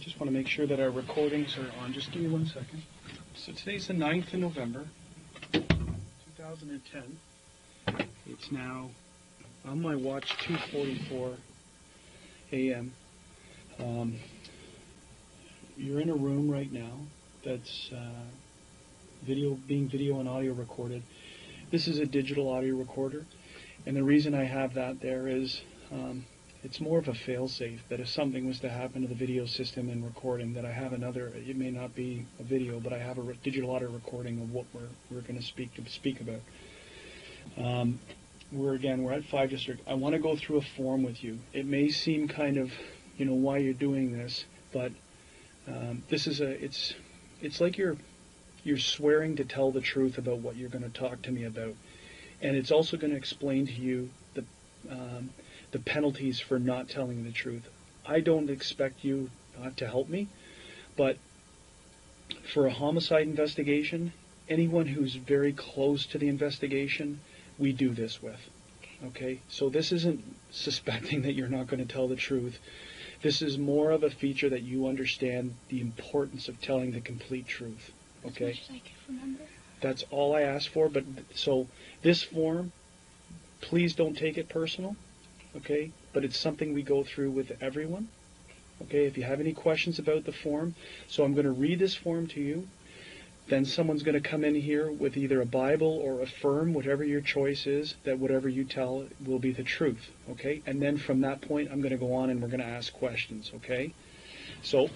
just want to make sure that our recordings are on. Just give me 1 second. So today's the 9th of November, 2010. It's now, on my watch, 2:44 a.m. You're in a room right now that's being video and audio recorded. This is a digital audio recorder, and the reason I have that there is it's more of a fail-safe, that if something was to happen to the video system and recording, that I have another, it may not be a video, but I have a digital audio recording of what we're going to speak about. We're at 5 District. I want to go through a form with you. It may seem kind of, why you're doing this, but this is it's like you're swearing to tell the truth about what you're going to talk to me about, and it's also going to explain to you the penalties for not telling the truth. I don't expect you not to help me, but for a homicide investigation, anyone who's very close to the investigation, we do this with. Okay? So this isn't suspecting that you're not going to tell the truth. This is more of a feature that you understand the importance of telling the complete truth. Okay? As much as I can remember. That's all I ask for. But so this form, please don't take it personal. Okay? But it's something we go through with everyone. Okay? If you have any questions about the form, so I'm going to read this form to you. Then someone's going to come in here with either a Bible or affirm, whatever your choice is, that whatever you tell will be the truth. Okay? And then from that point, I'm going to go on and we're going to ask questions. Okay? So,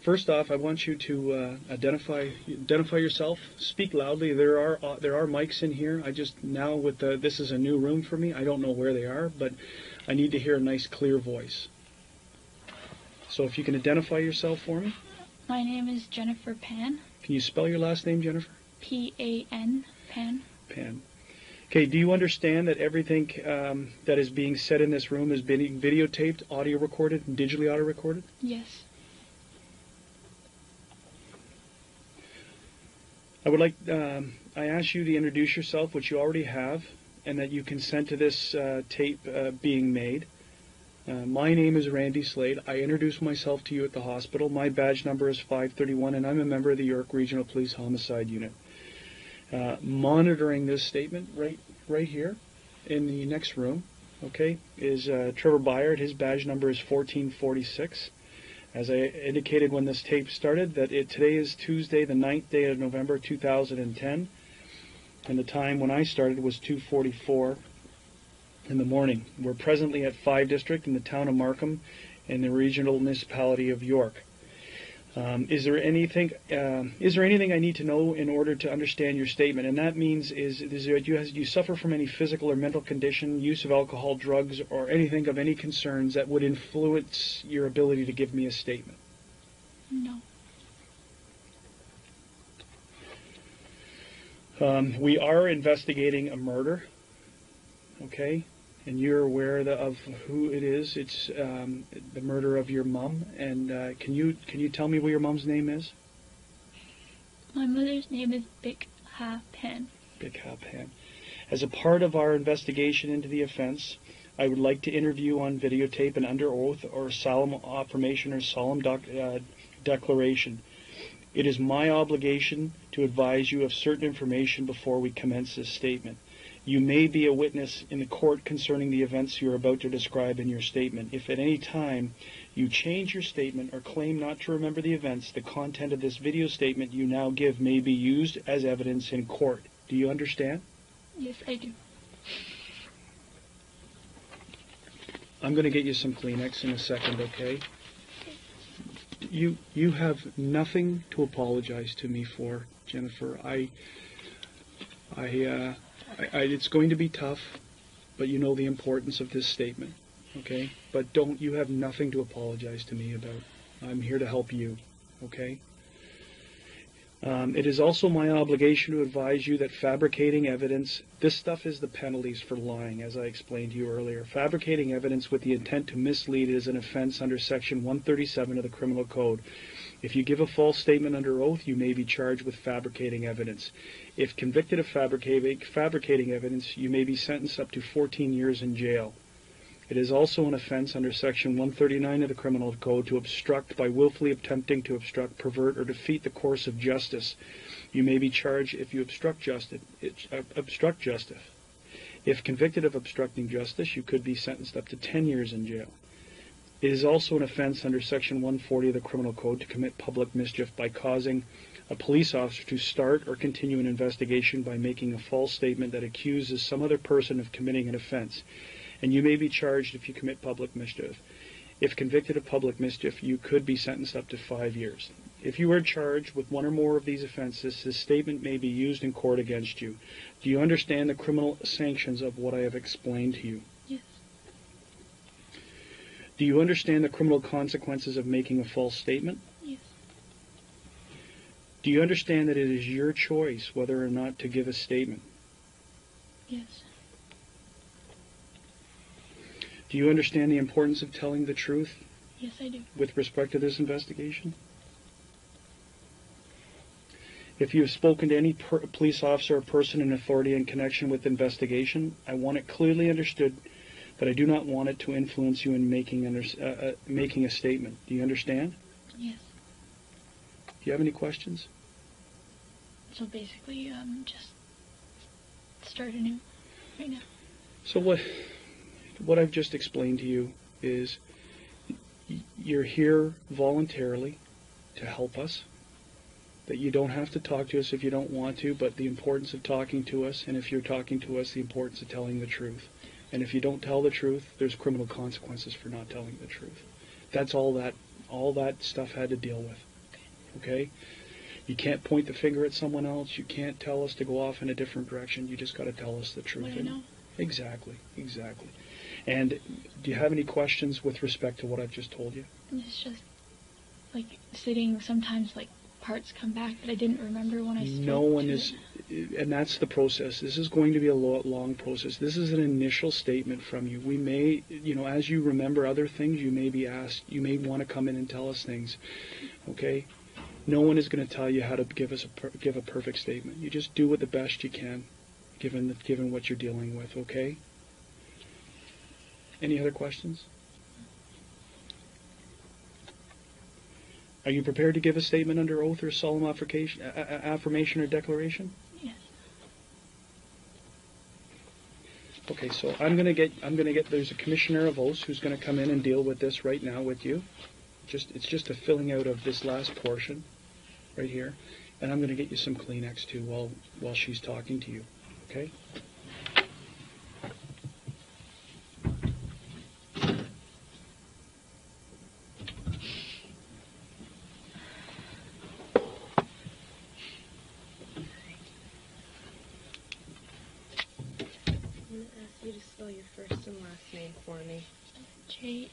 first off, I want you to identify yourself. Speak loudly. There are mics in here. I just now with this is a new room for me. I don't know where they are, but I need to hear a nice, clear voice. So if you can identify yourself for me. My name is Jennifer Pan. Can you spell your last name, Jennifer? P-A-N, Pan. Pan. Okay, do you understand that everything that is being said in this room is being videotaped, audio recorded, and digitally audio recorded? Yes. I would like, I ask you to introduce yourself, which you already have, and that you consent to this tape being made. My name is Randy Slade. I introduced myself to you at the hospital. My badge number is 531, and I'm a member of the York Regional Police Homicide Unit. Monitoring this statement right here in the next room, okay, is Trevor Byard. His badge number is 1446. As I indicated when this tape started, that today is Tuesday, the 9th day of November 2010, and the time when I started was 2:44 in the morning. We're presently at 5 District in the town of Markham in the regional municipality of York. Is there anything I need to know in order to understand your statement? And that means is you suffer from any physical or mental condition, use of alcohol, drugs, or anything of any concerns that would influence your ability to give me a statement? No. We are investigating a murder. Okay? And you're aware of who it is. It's the murder of your mom. And can you tell me what your mom's name is? My mother's name is Bik Ha Pan. Bik Ha Pan. As a part of our investigation into the offense, I would like to interview on videotape and under oath or solemn affirmation or solemn declaration. It is my obligation to advise you of certain information before we commence this statement. You may be a witness in the court concerning the events you are about to describe in your statement. If at any time you change your statement or claim not to remember the events, the content of this video statement you now give may be used as evidence in court. Do you understand? Yes, I do. I'm going to get you some Kleenex in a second, okay? You have nothing to apologize to me for, Jennifer. It's going to be tough, but you know the importance of this statement, okay? But you have nothing to apologize to me about. I'm here to help you, okay? It is also my obligation to advise you that fabricating evidence, this stuff is the penalties for lying, as I explained to you earlier. Fabricating evidence with the intent to mislead is an offense under Section 137 of the Criminal Code. If you give a false statement under oath, you may be charged with fabricating evidence. If convicted of fabricating evidence, you may be sentenced up to 14 years in jail. It is also an offense under Section 139 of the Criminal Code to obstruct by willfully attempting to obstruct, pervert, or defeat the course of justice. You may be charged if you obstruct justice. If convicted of obstructing justice, you could be sentenced up to 10 years in jail. It is also an offense under Section 140 of the Criminal Code to commit public mischief by causing a police officer to start or continue an investigation by making a false statement that accuses some other person of committing an offense. And you may be charged if you commit public mischief. If convicted of public mischief, you could be sentenced up to 5 years. If you are charged with one or more of these offenses, this statement may be used in court against you. Do you understand the criminal sanctions of what I have explained to you? Yes. Do you understand the criminal consequences of making a false statement? Yes. Do you understand that it is your choice whether or not to give a statement? Yes. Do you understand the importance of telling the truth? Yes, I do. With respect to this investigation? If you have spoken to any police officer or person in authority in connection with the investigation, I want it clearly understood that I do not want it to influence you in making a statement. Do you understand? Yes. Do you have any questions? So basically, just start anew right now. So what I've just explained to you is you're here voluntarily to help us, that you don't have to talk to us if you don't want to, but the importance of talking to us, and if you're talking to us, the importance of telling the truth. And if you don't tell the truth, there's criminal consequences for not telling the truth. That's all that stuff had to deal with. Okay? You can't point the finger at someone else. You can't tell us to go off in a different direction. You just got to tell us the truth. What I know. Exactly. And do you have any questions with respect to what I've just told you? It's just like sitting, sometimes like parts come back that I didn't remember when I spoke. No one is, and that's the process. This is going to be a long process. This is an initial statement from you. We may, as you remember other things, you may be asked, you may want to come in and tell us things. Okay? No one is going to tell you how to give a perfect statement. You just do it the best you can, given what you're dealing with. Okay? Any other questions? Are you prepared to give a statement under oath or solemn affirmation or declaration? Yes. Okay, so I'm gonna get. There's a commissioner of oaths who's gonna come in and deal with this right now with you. It's just a filling out of this last portion, right here, and I'm gonna get you some Kleenex too while she's talking to you. Okay. You to spell your first and last name for me. Jennnifer.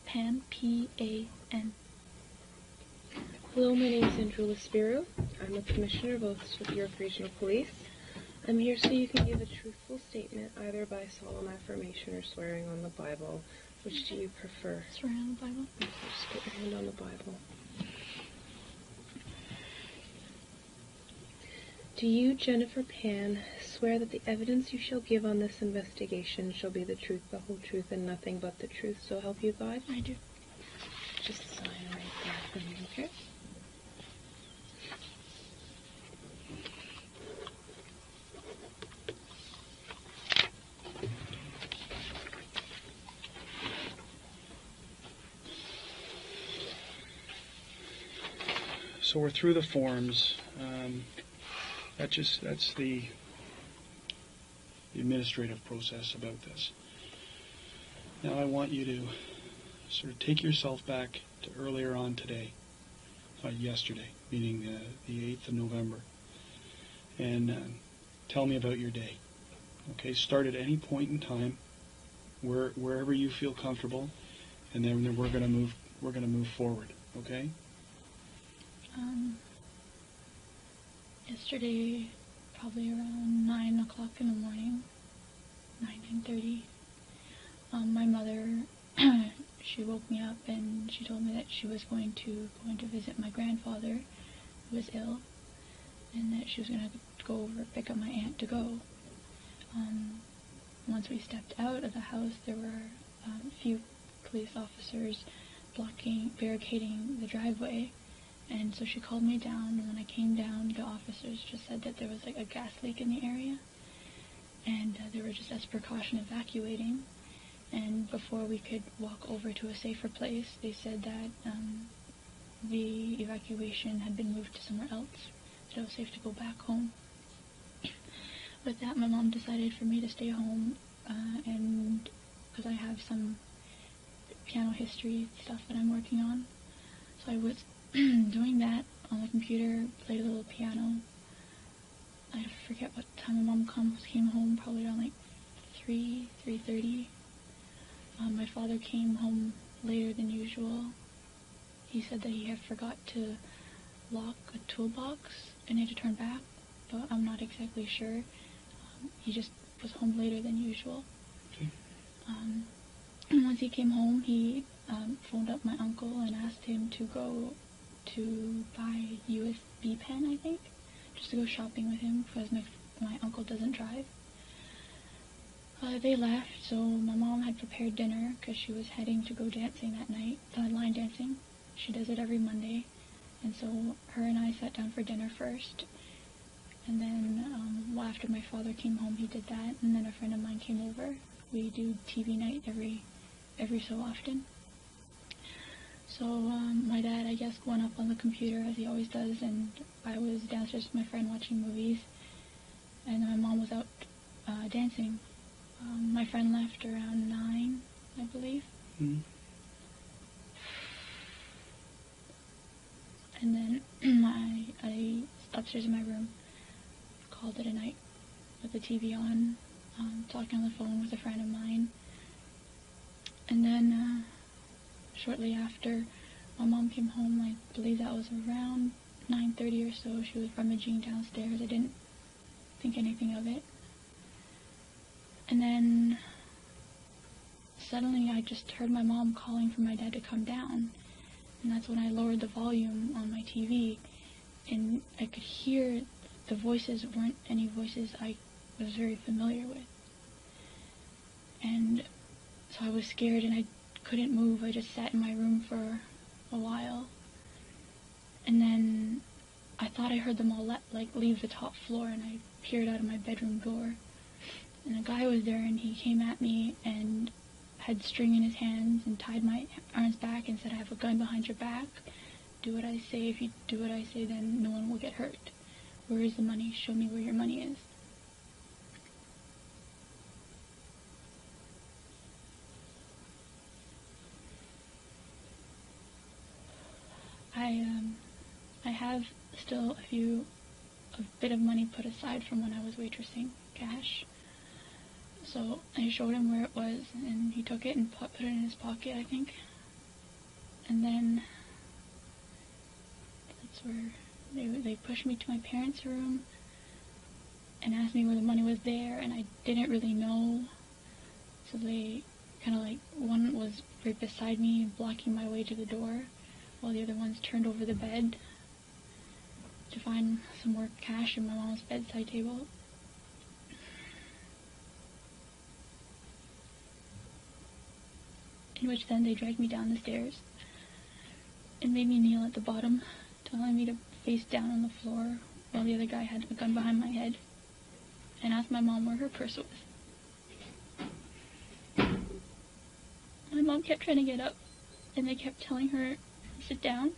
Pan, P-A-N. Hello, my name is Andrew Spiro. I'm a Commissioner of Oaths with York Regional Police. I'm here so you can give a truthful statement either by solemn affirmation or swearing on the Bible. Which do you prefer? Swearing on the Bible. Just put your hand on the Bible. Do you, Jennifer Pan, swear that the evidence you shall give on this investigation shall be the truth, the whole truth, and nothing but the truth, so help you God? I do. Just sign right there for me, okay? So we're through the forms. That's the administrative process about this. Now I want you to sort of take yourself back to earlier on today, yesterday, meaning the 8th of November, and tell me about your day. Okay, start at any point in time, wherever you feel comfortable, and then we're gonna move forward. Okay. Yesterday, probably around 9 o'clock in the morning, 9:30, my mother, she woke me up and she told me that she was going to visit my grandfather, who was ill, and that she was going to go over pick up my aunt to go. Once we stepped out of the house, there were a few police officers barricading the driveway, and so she called me down, and when I came down, the officers just said that there was like a gas leak in the area, and they were just as precaution evacuating, and before we could walk over to a safer place, they said that the evacuation had been moved to somewhere else, that it was safe to go back home. With that, my mom decided for me to stay home, and because I have some piano history stuff that I'm working on, so I was doing that on the computer, played a little piano. I forget what time my mom came home, probably around like 3:30. My father came home later than usual. He said that he had forgot to lock a toolbox and had to turn back, but I'm not exactly sure. He just was home later than usual. Okay. And once he came home, he phoned up my uncle and asked him to go to buy a USB pen, I think, just to go shopping with him, because my uncle doesn't drive. They left, so my mom had prepared dinner because she was heading to go dancing that night, line dancing. She does it every Monday, and so her and I sat down for dinner first, and then after my father came home, he did that, and then a friend of mine came over. We do TV night every so often. So my dad, I guess, went up on the computer as he always does, and I was downstairs with my friend watching movies, and my mom was out dancing. My friend left around 9, I believe. Mm-hmm. And then I upstairs in my room, called it a night with the TV on, talking on the phone with a friend of mine. And then shortly after, my mom came home. I believe that was around 9:30 or so. She was rummaging downstairs. I didn't think anything of it. And then suddenly I just heard my mom calling for my dad to come down. And that's when I lowered the volume on my TV, and I could hear the voices weren't any voices I was very familiar with. And so I was scared and I couldn't move. I just sat in my room for a while. And then I thought I heard them all leave the top floor, and I peered out of my bedroom door. And a guy was there, and he came at me and had string in his hands and tied my arms back and said, "I have a gun behind your back. Do what I say. If you do what I say, then no one will get hurt. Where is the money? Show me where your money is." I have still a bit of money put aside from when I was waitressing, cash. So I showed him where it was, and he took it and put it in his pocket, I think. And then that's where they pushed me to my parents' room and asked me where the money was there, and I didn't really know. So they kind of one was right beside me, blocking my way to the door, while the other ones turned over the bed to find some more cash in my mom's bedside table. In which then they dragged me down the stairs and made me kneel at the bottom, telling me to face down on the floor while the other guy had a gun behind my head, and asked my mom where her purse was. My mom kept trying to get up, and they kept telling her to sit down,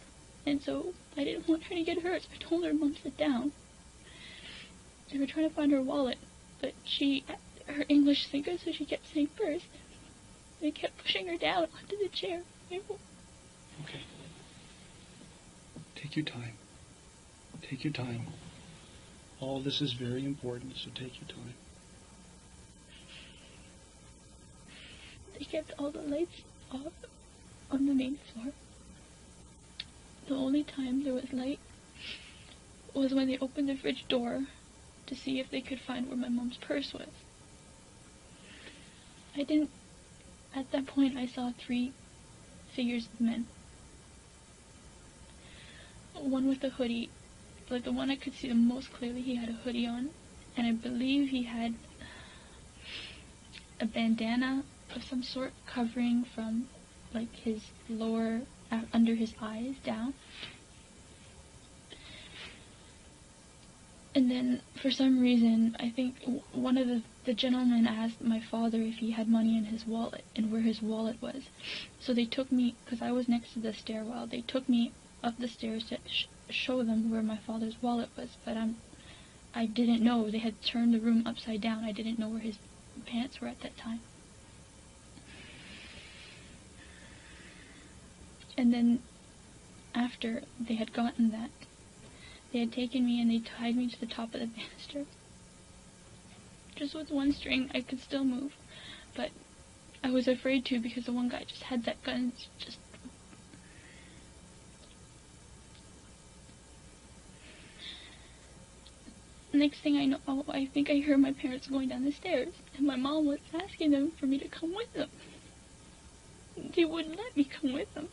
and so I didn't want her to get hurt, so I told her, "Mom, sit down." They were trying to find her wallet, but her English isn't good, so she kept saying purse. They kept pushing her down onto the chair. Okay. Take your time. Take your time. All this is very important, so take your time. They kept all the lights off on the main floor. The only time there was light was when they opened the fridge door to see if they could find where my mom's purse was. At that point, I saw 3 figures of men. One with a hoodie, like the one I could see the most clearly, he had a hoodie on, and I believe he had a bandana of some sort covering from like his lower, under his eyes down. And then for some reason, I think one of the gentlemen asked my father if he had money in his wallet and where his wallet was. So they took me, because I was next to the stairwell, they took me up the stairs to show them where my father's wallet was. But I didn't know. They had turned the room upside down. I didn't know where his pants were at that time. And then after they had gotten that, they had taken me and they tied me to the top of the banister. Just with one string, I could still move. But I was afraid to, because the one guy just had that gun. Just next thing I know, I think I heard my parents going down the stairs, and my mom was asking them for me to come with them. They wouldn't let me come with them.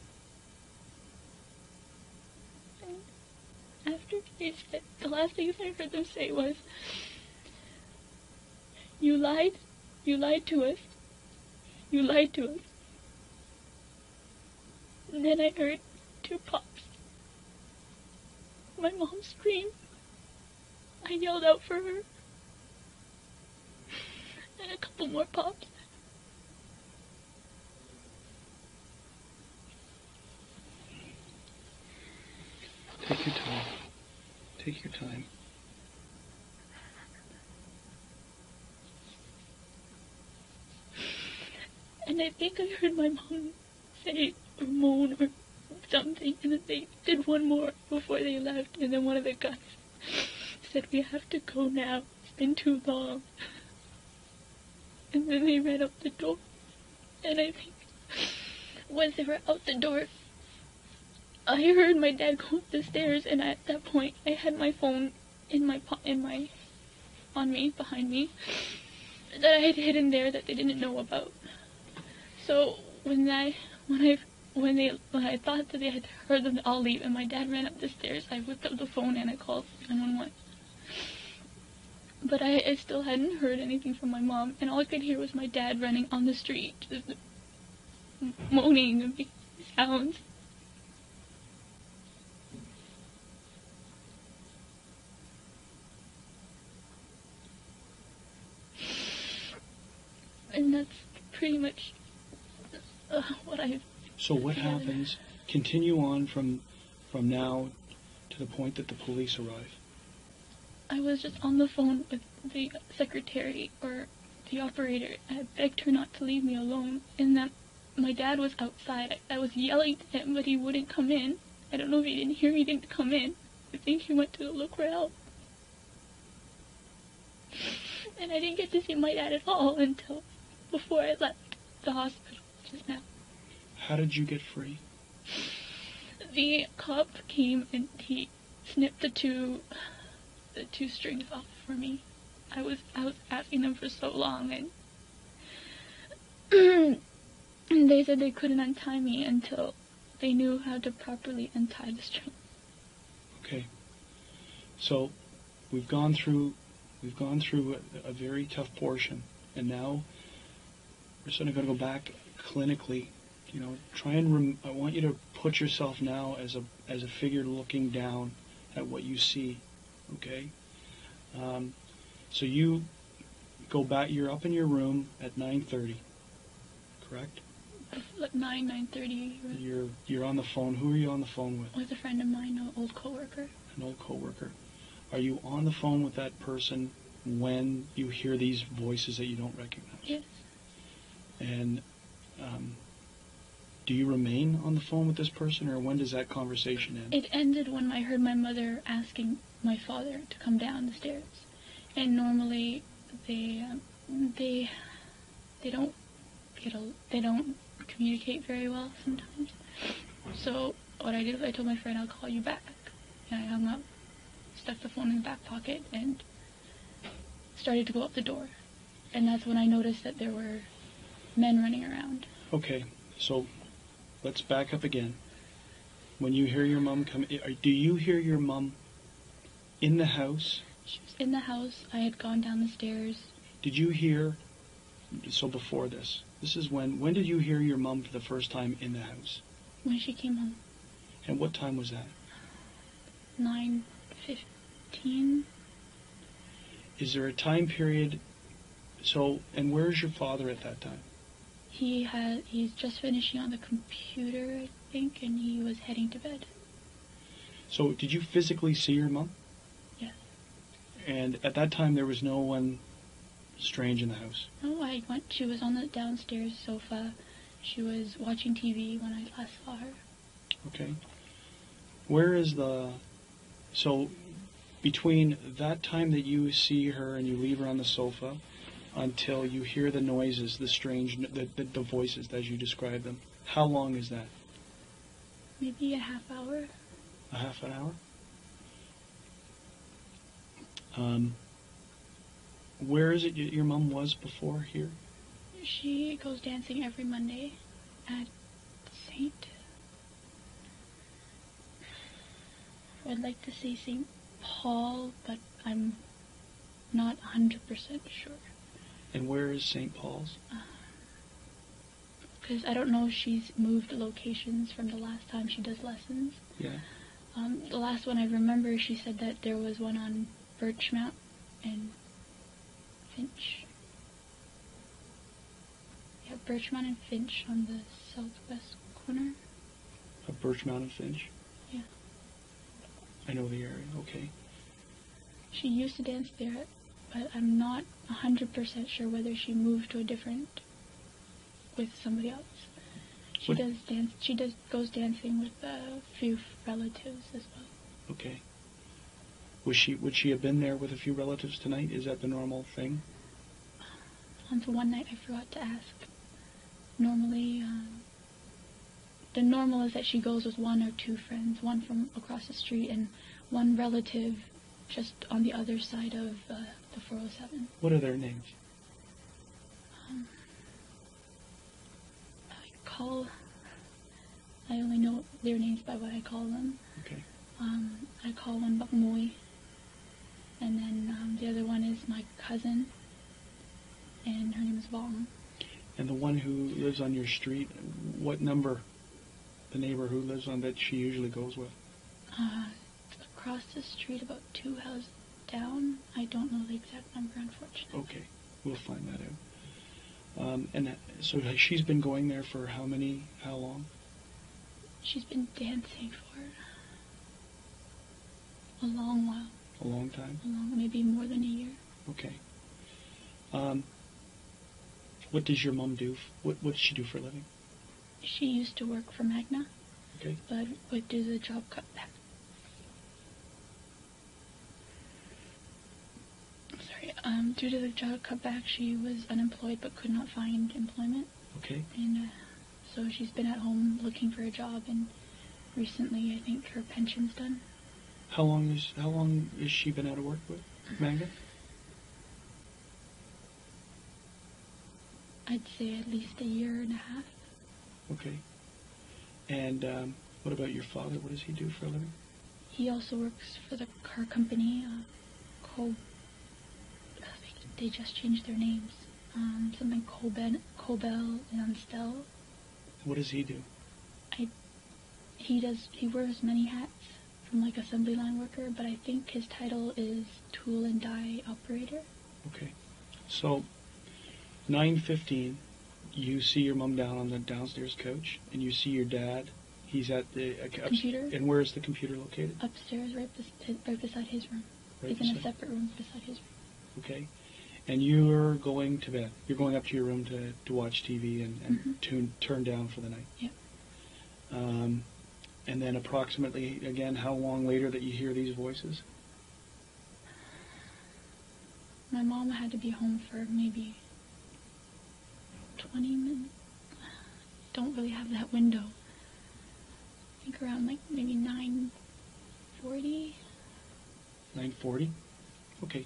And after they said, the last thing I heard them say was, you lied to us, you lied to us. And then I heard 2 pops. My mom screamed. I yelled out for her. And a couple more pops. Take your time. Take your time. And I think I heard my mom say or moan or something, and then they did one more before they left, and then one of the guys said, we have to go now, it's been too long. And then they ran out the door, and I think once they were out the door, I heard my dad go up the stairs, and at that point I had my phone on me, behind me, that I had hidden there that they didn't know about. So when I thought that they had heard them all leave and my dad ran up the stairs, I whipped up the phone and I called 911. But I still hadn't heard anything from my mom, and all I could hear was my dad running on the street, just moaning and making sounds. And that's pretty much what I've... So what happens? Continue on from now to the point that the police arrive. I was just on the phone with the secretary, or the operator. I begged her not to leave me alone, and that my dad was outside. I was yelling to him, but he wouldn't come in. I don't know if he didn't hear me, he didn't come in. I think he went to look for help. And I didn't get to see my dad at all until before I left the hospital just now. How did you get free? The cop came and he snipped the two strings off for me. I was asking them for so long, and they said they couldn't untie me until they knew how to properly untie the string. Okay. So we've gone through a very tough portion, and now we're sort of going to go back clinically. You know, I want you to put yourself now as a figure looking down at what you see. Okay. So you go back. You're up in your room at 9:30, correct? Like 9:30. You're on the phone. Who are you on the phone with? With a friend of mine, an old coworker. An old coworker. Are you on the phone with that person when you hear these voices that you don't recognize? Yes. And do you remain on the phone with this person, or when does that conversation end? It ended when I heard my mother asking my father to come down the stairs. And normally they don't communicate very well sometimes. So what I did was I told my friend, I'll call you back. And I hung up, stuck the phone in the back pocket, and started to go up the door. And that's when I noticed that there were men running around. Okay, so let's back up again. When you hear your mom come, do you hear your mom in the house? She was in the house. I had gone down the stairs. Did you hear, so before this is when did you hear your mom for the first time in the house? When she came home. And what time was that? 9:15. Is there a time period, and where's your father at that time? He's just finishing on the computer, I think, and he was heading to bed. So did you physically see your mom? Yes. And at that time there was no one strange in the house? No, she was on the downstairs sofa. She was watching TV when I last saw her. Okay. Where is so between that time that you see her and you leave her on the sofa until you hear the noises, the strange, the voices as you describe them, how long is that? Maybe a half hour. A half an hour? Where is it your mom was before here? She goes dancing every Monday at I'd like to say St. Paul, but I'm not 100% sure. And where is St. Paul's? Because I don't know if she's moved locations from the last time she does lessons. Yeah. The last one I remember, she said that there was one on Birchmount and Finch. Yeah, Birchmount and Finch on the southwest corner. Of Birchmount and Finch? Yeah. I know the area, okay. She used to dance there, but I'm not 100% sure whether she moved to a different, with somebody else. She goes dancing with a few relatives as well. Okay. Would she have been there with a few relatives tonight? Is that the normal thing? On the one night I forgot to ask. Normally, the normal is that she goes with one or two friends, one from across the street and one relative just on the other side of the 407. What are their names? I only know their names by what I call them. Okay. I call one Bakmoy, and then the other one is my cousin, and her name is Vong. And the one who lives on your street, what number? The neighbor who lives on that she usually goes with? Across the street, about 2 houses down. I don't know the exact number, unfortunately. Okay, we'll find that out. And so she's been going there for how long? She's been dancing for a long while. A long time? Maybe more than a year. Okay. What does your mom do? What does she do for a living? She used to work for Magna. Okay. But due to the job cutback. Due to the job cutback, she was unemployed but could not find employment. Okay. And so she's been at home looking for a job, and recently I think her pension's done. How long has she been out of work with Magna? I'd say at least a year and a half. Okay. And what about your father? What does he do for a living? He also works for the car company, they just changed their names. Something Cobel and Stel. What does he do? He wears many hats, from like assembly line worker, but I think his title is tool and die operator. Okay. So 9:15, you see your mom down on the downstairs couch, and you see your dad. He's at the computer. And where is the computer located? Upstairs, right beside his room. Right He's in a separate room beside his room. Okay. And you're going to bed. You're going up to your room to watch TV and turn down for the night. Yeah. And then approximately, again, how long later that you hear these voices? My mom had to be home for maybe 20 minutes. Don't really have that window. I think around like maybe 9:40. 9:40? Okay.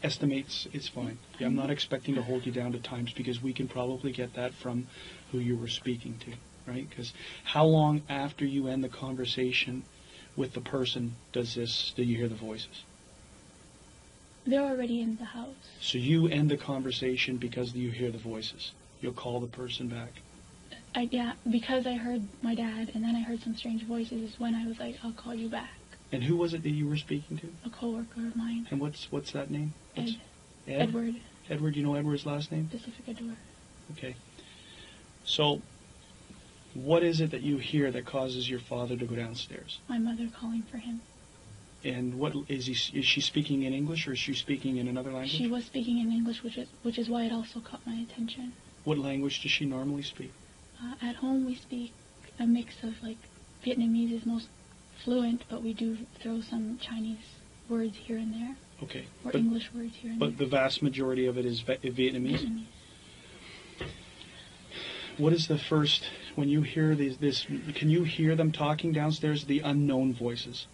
Estimates, it's fine. Yeah, I'm not expecting to hold you down to times because we can probably get that from who you were speaking to, right? Because how long after you end the conversation with the person do you hear the voices? They're already in the house. So you end the conversation because you hear the voices. You'll call the person back. Yeah, because I heard my dad, and then I heard some strange voices is when I was like, I'll call you back. And who was it that you were speaking to? A coworker of mine. And what's that name? Ed. Ed? Edward. Edward, you know Edward's last name? Pacifica door. Okay. So, what is it that you hear that causes your father to go downstairs? My mother calling for him. And what is she speaking in English or is she speaking in another language? She was speaking in English, which is why it also caught my attention. What language does she normally speak? At home we speak a mix of like Vietnamese is most fluent, but we do throw some Chinese words here and there. Okay. Or English words here and there. But the vast majority of it is Vietnamese? Vietnamese. What is the first, when you hear this, can you hear them talking downstairs, the unknown voices?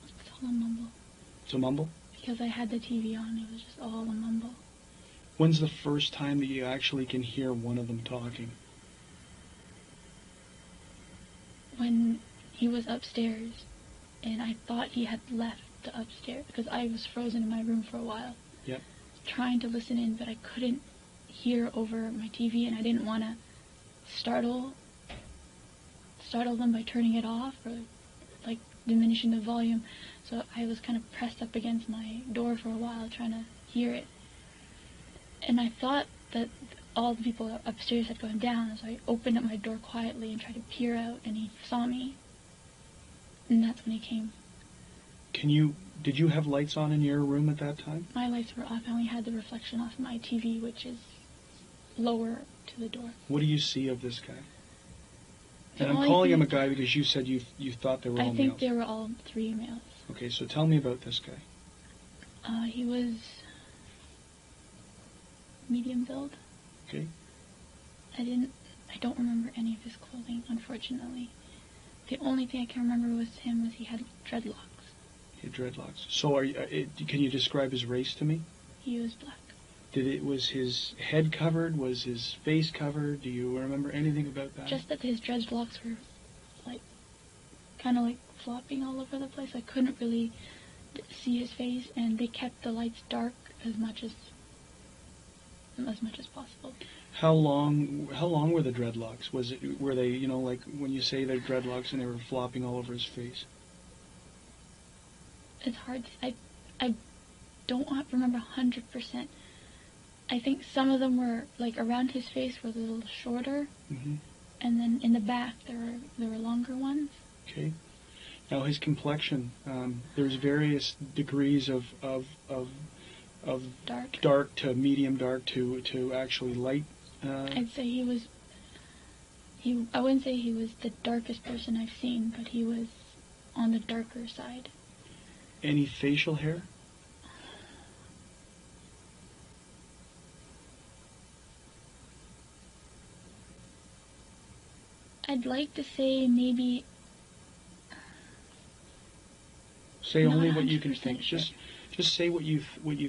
It's all a mumble. It's a mumble? Because I had the TV on, it was just all a mumble. When's the first time that you actually can hear one of them talking? When he was upstairs, and I thought he had left the upstairs, because I was frozen in my room for a while. Yep. Trying to listen in, but I couldn't hear over my TV, and I didn't want to startle them by turning it off or like diminishing the volume. So I was kind of pressed up against my door for a while trying to hear it. And I thought that all the people upstairs had gone down, so I opened up my door quietly and tried to peer out, and he saw me. And that's when he came. Did you have lights on in your room at that time? My lights were off. I only had the reflection off my TV, which is lower to the door. What do you see of this guy? The And I'm calling him a guy because you said you thought they were all males. I think they were all 3 males. Okay, so tell me about this guy. He was medium build. Okay. I don't remember any of his clothing, unfortunately. The only thing I can remember was he had dreadlocks. He had dreadlocks. So can you describe his race to me? He was black. Was his head covered? Was his face covered? Do you remember anything about that? Just that his dreadlocks were kind of like flopping all over the place. I couldn't really see his face, and they kept the lights dark as much as possible. How long were the dreadlocks? Were they like when you say they're dreadlocks and they were flopping all over his face? It's hard. I don't remember 100%. I think some of them were like around his face were a little shorter, mm-hmm. and then in the back there were longer ones. Okay. Now his complexion. There's various degrees of dark to medium dark to actually light. I'd say he was. I wouldn't say he was the darkest person I've seen, but he was on the darker side. Any facial hair? I'd like to say maybe. Say only what you can think. Sure. Just say what you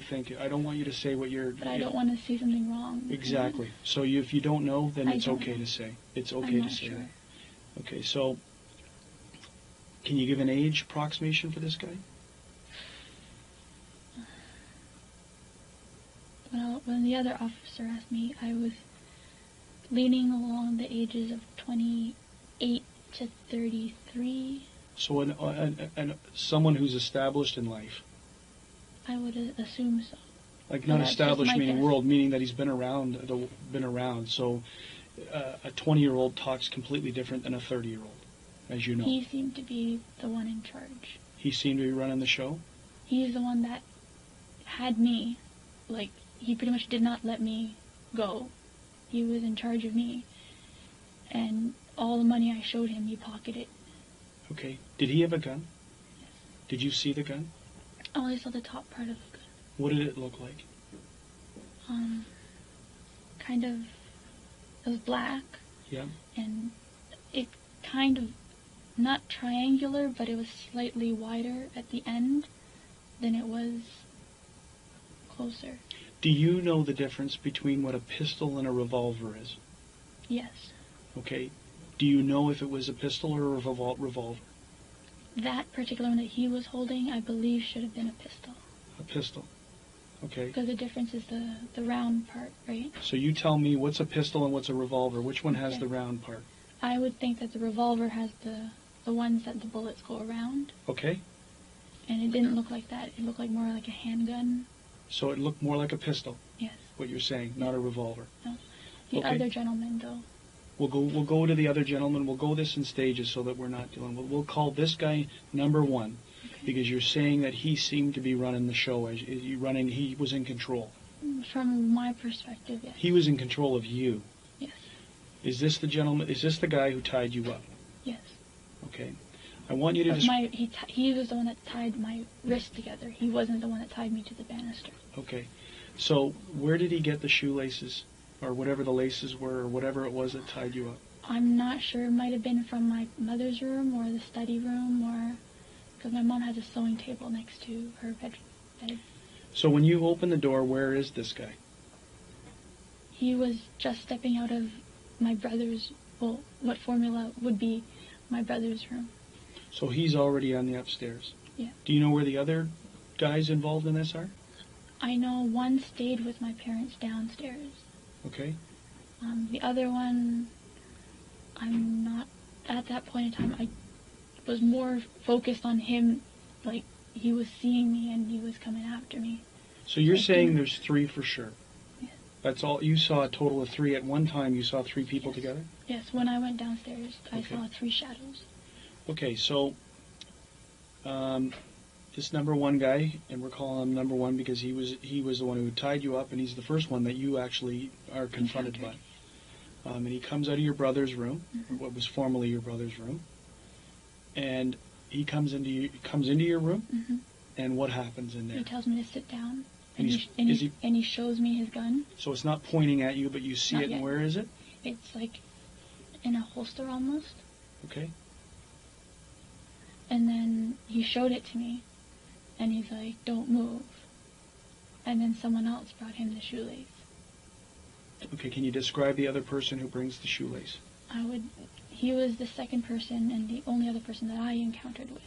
think. I don't want you to say what you're. But I don't want to say something wrong. Exactly. So if you don't know, then it's okay to say. It's okay to say that. Okay. So, can you give an age approximation for this guy? Well, when the other officer asked me, I was leaning along the ages of 28 to 33. So someone who's established in life. I would assume so. Like not established meaning world, meaning that he's been around. So a 20-year-old talks completely different than a 30-year-old, as you know. He seemed to be the one in charge. He seemed to be running the show? He's the one that had me. Like, he pretty much did not let me go. He was in charge of me. And all the money I showed him, he pocketed. Okay. Did he have a gun? Yes. Did you see the gun? I only saw the top part of the gun. What did it look like? It was black. Yeah. And it kind of, not triangular, but it was slightly wider at the end than it was closer. Do you know the difference between what a pistol and a revolver is? Yes. Okay. Do you know if it was a pistol or a revolver? That particular one that he was holding, I believe, should have been a pistol. A pistol. Okay. Because the difference is the round part, right? So you tell me what's a pistol and what's a revolver. Which one has Okay. the round part? I would think that the revolver has the ones that the bullets go around. Okay. And it didn't look like that. It looked like more like a handgun. So it looked more like a pistol. Yes. What you're saying, not a revolver. No. The Okay. other gentleman, though. We'll go to the other gentleman. We'll go this in stages so that we're not dealing. We'll call this guy number one, Okay. because you're saying that he seemed to be running the show. He was in control. From my perspective, yes. He was in control of you. Yes. Is this the gentleman? Is this the guy who tied you up? Yes. Okay. I want you to. But he was the one that tied my wrist together. He wasn't the one that tied me to the banister. Okay. So where did he get the shoelaces, or whatever the laces were, or whatever it was that tied you up? I'm not sure. It might have been from my mother's room or the study room, or because my mom has a sewing table next to her bed. So when you open the door, where is this guy? He was just stepping out of my brother's, well, what formula would be my brother's room. So he's already on the upstairs. Yeah. Do you know where the other guys involved in this are? I know one stayed with my parents downstairs. Okay. The other one, I'm not, at that point in time, I was more focused on him, like, he was seeing me and he was coming after me. So you're saying there's three for sure? Yes. That's all? You saw a total of three at one time? You saw three people Yes. together? Yes, when I went downstairs, I Okay. saw 3 shadows. Okay, so this number one guy, and we're calling him number one because he was the one who tied you up, and he's the first one that you actually are confronted by. And he comes out of your brother's room, or what was formerly your brother's room, and he comes into your room. Mm-hmm. And what happens in there? He tells me to sit down, And and, he's- he shows me his gun. So it's not pointing at you, but you see Not it, and yet. where is it? It's like in a holster almost. Okay. And then he showed it to me, and he's like, "Don't move." And then someone else brought him the shoelace. Okay, can you describe the other person who brings the shoelace? He was the second person and the only other person that I encountered with.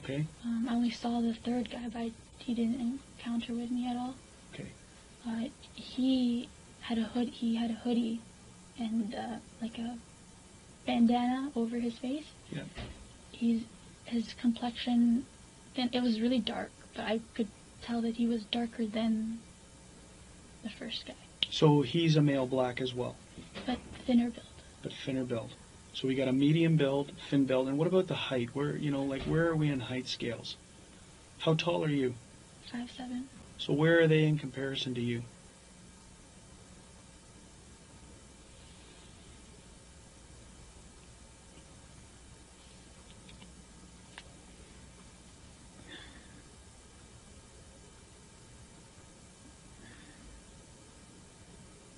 Okay. I only saw the third guy, but he didn't encounter with me at all. Okay. He had a hoodie and like a bandana over his face. Yeah. His complexion, then it was really dark, but I could tell that he was darker than the first guy, So he's a male black as well, but thinner build. but thinner build. So we got a medium build, thin build, and what about the height? Where are we in height scales? How tall are you? 5'7". So where are they in comparison to you?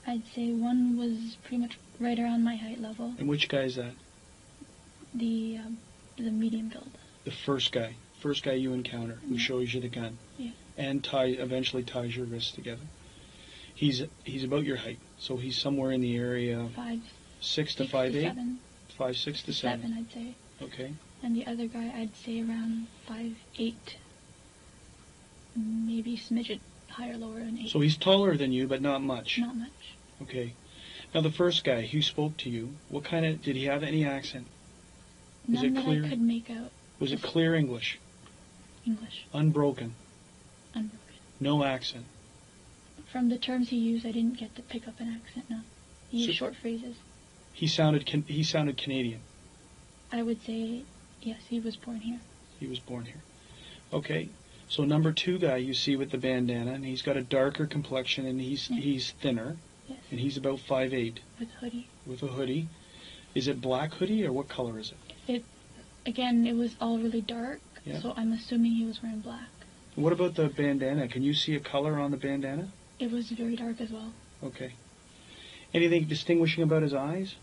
I'd say one was pretty much right around my height level. And which guy is that? The medium build. The first guy you encounter who shows you the gun. Yeah. And eventually ties your wrists together. He's about your height, so he's somewhere in the area of 6 to 5'8", 7. 5'6" to 7. 7, I'd say. Okay. And the other guy, I'd say around 5'8", maybe smidget higher, lower than 8. So he's taller than you, but not much. Not much. Okay. Now the first guy who spoke to you, did he have any accent? Was None it that clear? I could make out. Was it clear English? English. Unbroken? Unbroken. No accent? From the terms he used, I didn't get to pick up an accent, no. He used So- short phrases. He sounded Canadian. I would say, yes, he was born here. He was born here. Okay. So number two guy you see with the bandana, and he's got a darker complexion, and he's thinner, Yes. and he's about 5'8", With hoodie. with a hoodie. Is it black hoodie, or what color is it? Again, it was all really dark, Yeah. so I'm assuming he was wearing black. What about the bandana? Can you see a color on the bandana? It was very dark as well. Okay. Anything distinguishing about his eyes?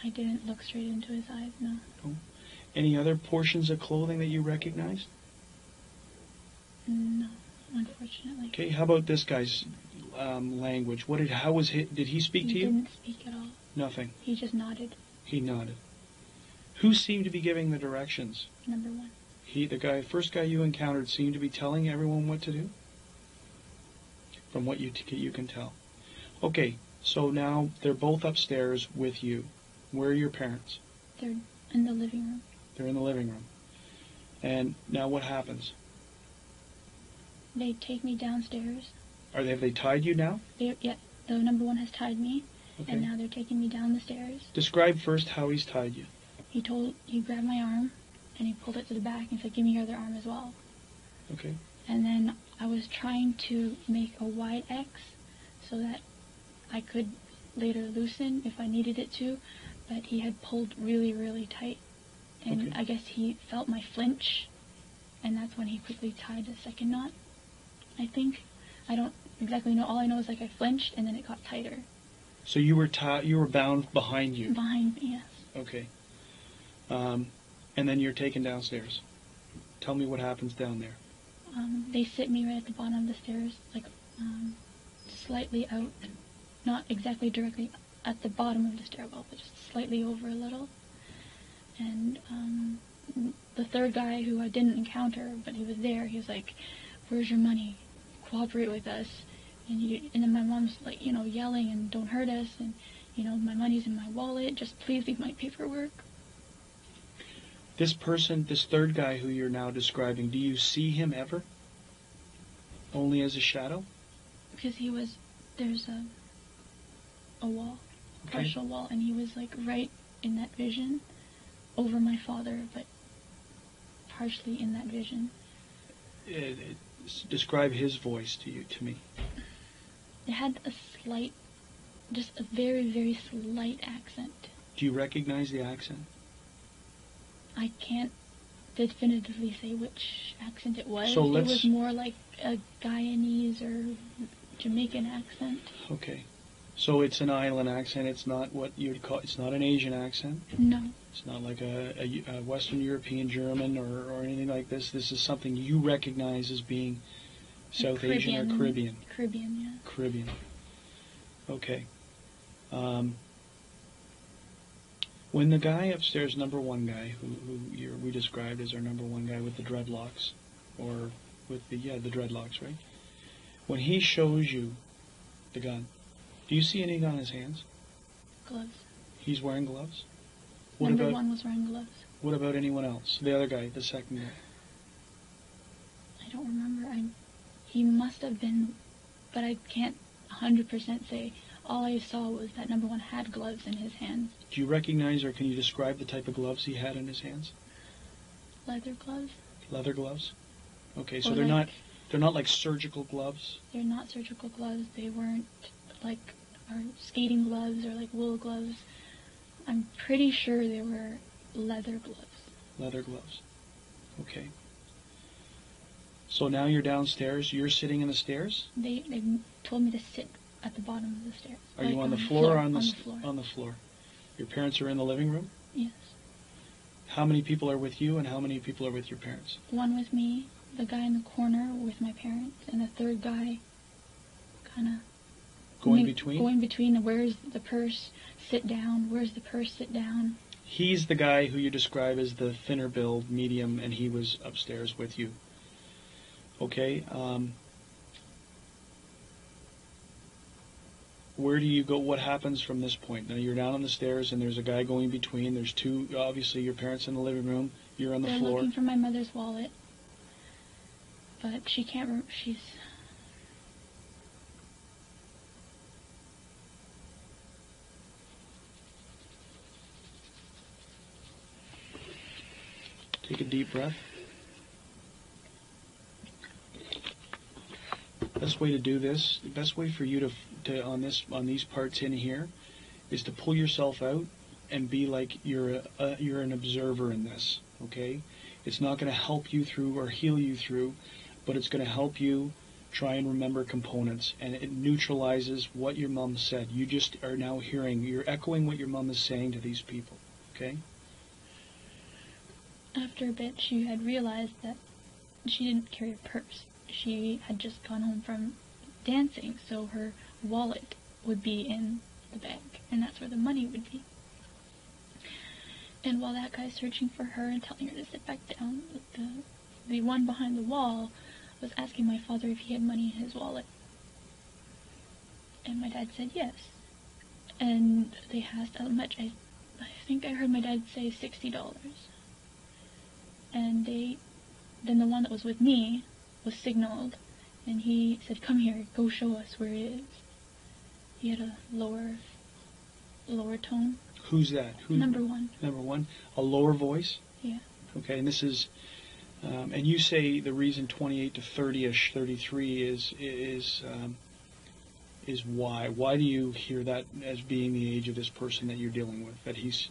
I didn't look straight into his eyes, no. Any other portions of clothing that you recognized? No, unfortunately. Okay, how about this guy's language? Did he speak He to you? didn't speak at all. Nothing. He just nodded. He nodded. Who seemed to be giving the directions? Number one. The first guy you encountered seemed to be telling everyone what to do? from what you can tell. Okay, so now they're both upstairs with you. Where are your parents? They're in the living room. They're in the living room. And now what happens? They take me downstairs. Have they tied you now? Yeah, the number one has tied me, Okay. and now they're taking me down the stairs. Describe first how he's tied you. He grabbed my arm, and he pulled it to the back and said, "Give me your other arm as well." Okay. And then I was trying to make a wide X so that I could later loosen if I needed it to, but he had pulled really, really tight. And Okay. I guess he felt my flinch, and that's when he quickly tied the second knot, I think. I don't exactly know. All I know is like I flinched, and then it got tighter. So you were bound behind you. Behind me, yes. Okay. And then you're taken downstairs. Tell me what happens down there. They sit me right at the bottom of the stairs, like slightly out, not exactly directly at the bottom of the stairwell, but just slightly over a little. And the third guy, who I didn't encounter, but he was there, he was like, "Where's your money? Cooperate with us." And then my mom's like, yelling, and "Don't hurt us," and my money's in my wallet, just please leave my paperwork. This third guy who you're now describing, do you see him ever? Only as a shadow? Because there's a wall, Okay. partial wall, and he was like right in that vision, over my father, but partially in that vision. Describe his voice to me. It had just a very, very slight accent. Do you recognize the accent? I can't definitively say which accent it was. So it was more like a Guyanese or Jamaican accent. Okay. So it's an island accent. It's not what you'd call. It's not an Asian accent. No. It's not like a Western European German or anything like this. This is something you recognize as being South Asian or Caribbean. Caribbean, yeah. Caribbean. Okay. When the guy upstairs, number one guy, who we described as our number one guy with the dreadlocks, or with the dreadlocks, right? When he shows you the gun, do you see anything on his hands? Gloves. He's wearing gloves? Number one was wearing gloves. What about anyone else? The other guy, the second guy? I don't remember. He must have been, but I can't 100% say. All I saw was that number one had gloves in his hands. Do you recognize, or can you describe the type of gloves he had in his hands? Leather gloves. Leather gloves? Okay, so Or they're not like surgical gloves? They're not surgical gloves. They weren't like our skating gloves or like wool gloves. I'm pretty sure they were leather gloves. Leather gloves. Okay. So now you're downstairs. You're sitting in the stairs? They told me to sit at the bottom of the stairs. Are you on the floor or on the floor? On the floor. Your parents are in the living room? Yes. How many people are with you and how many people are with your parents? One with me, the guy in the corner with my parents, and the third guy kind of going between? Going between. Where's the purse? Sit down. Where's the purse? Sit down. He's the guy who you describe as the thinner build, medium, and he was upstairs with you. Okay. Where do you go? What happens from this point? Now you're down on the stairs, and there's a guy going between. There's two, obviously, your parents in the living room. You're on the floor. They're looking for my mother's wallet, but she can't. She's. Take a deep breath. Best way to do this, the best way for you to on these parts in here, is to pull yourself out and be like you're an observer in this. Okay, it's not going to help you through or heal you through, but it's going to help you try and remember components, and it neutralizes what your mom said. You just are now you're echoing what your mom is saying to these people. Okay. After a bit, she had realized that she didn't carry a purse. She had just gone home from dancing, so her wallet would be in the bag, and that's where the money would be. And while that guy's searching for her and telling her to sit back down, the one behind the wall was asking my father if he had money in his wallet. And my dad said yes. And they asked how much. I think I heard my dad say $60. And then the one that was with me was signaled, and he said, "Come here, go show us where it is." He had a lower tone. Who's that? Number one. Number one? A lower voice? Yeah. Okay, and this is, and you say the reason 28 to 30-ish, 33 is why? Why do you hear that as being the age of this person that you're dealing with? That he's...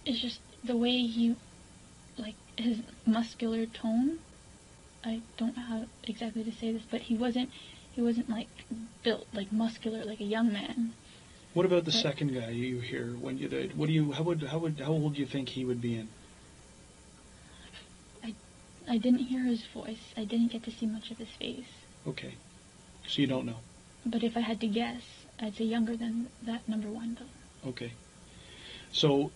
It's just the way he, like, his muscular tone. I don't know how exactly to say this, but he wasn't like built like muscular like a young man. What about the second guy you hear when you? How old do you think he would be in? I didn't hear his voice. I didn't get to see much of his face. Okay, so you don't know. But if I had to guess, I'd say younger than that number one though. Okay, so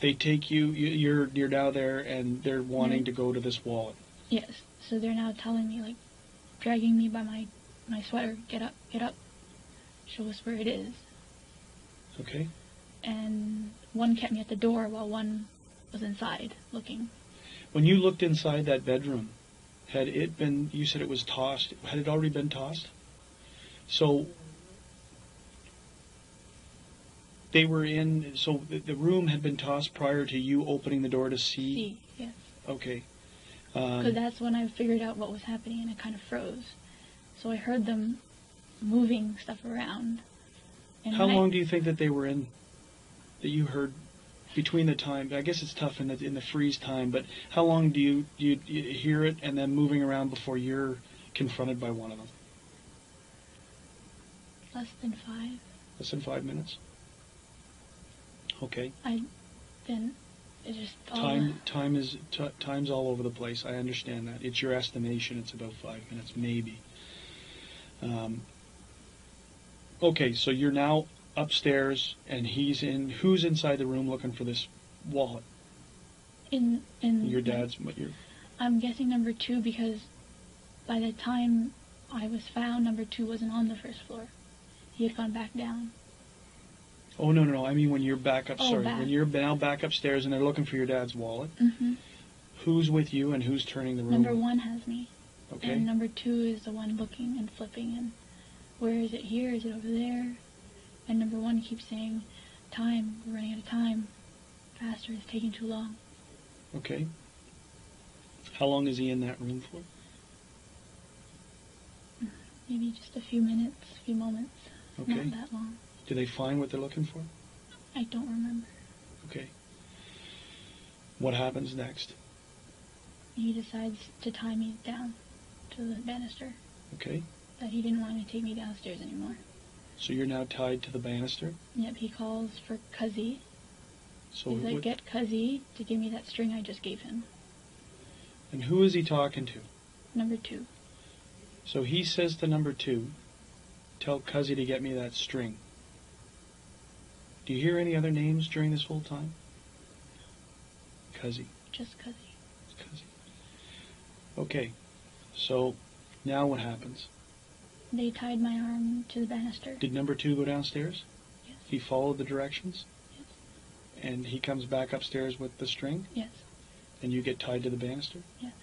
they take you. You're now there, and they're wanting to go to this wallet. Yes. So they're now telling me, like, dragging me by my sweater. Get up, get up. Show us where it is. Okay. And one kept me at the door while one was inside looking. When you looked inside that bedroom, had it been, you said it was tossed, had it already been tossed? So they were in, so the room had been tossed prior to you opening the door to see? See, yes. Okay. Because that's when I figured out what was happening, and I kind of froze. So I heard them moving stuff around. And how long do you think that they were in, that you heard between the time? I guess it's tough in the freeze time, but how long do you hear it and then moving around before you're confronted by one of them? Less than 5. Less than 5 minutes? Okay. It just time's all over the place. I understand that. It's your estimation. It's about 5 minutes, maybe. Okay, so you're now upstairs, and who's inside the room looking for this wallet? In your dad's. I'm guessing number 2 because by the time I was found, number 2 wasn't on the first floor. He had gone back down. Oh, no. I mean when you're back up. Sorry, back. When you're now back upstairs and they're looking for your dad's wallet. Mm-hmm. Who's with you and who's turning the room? Number 1 has me. Okay. And number 2 is the one looking and flipping and where is it here? Is it over there? And number 1 keeps saying, "Time. We're running out of time. Faster. It's taking too long." Okay. How long is he in that room for? Maybe just a few minutes, a few moments. Okay. Not that long. Do they find what they're looking for? I don't remember. Okay. What happens next? He decides to tie me down to the banister. Okay. That he didn't want to take me downstairs anymore. So you're now tied to the banister? Yep, he calls for Cuzzy. So he's like, "Get Cuzzy to give me that string I just gave him." And who is he talking to? Number 2. So he says to number 2, "Tell Cuzzy to get me that string." Do you hear any other names during this whole time? Cuzzy. Just Cuzzy. It's Cuzzy. Okay. So now what happens? They tied my arm to the banister. Did number 2 go downstairs? Yes. He followed the directions? Yes. And he comes back upstairs with the string? Yes. And you get tied to the banister? Yes.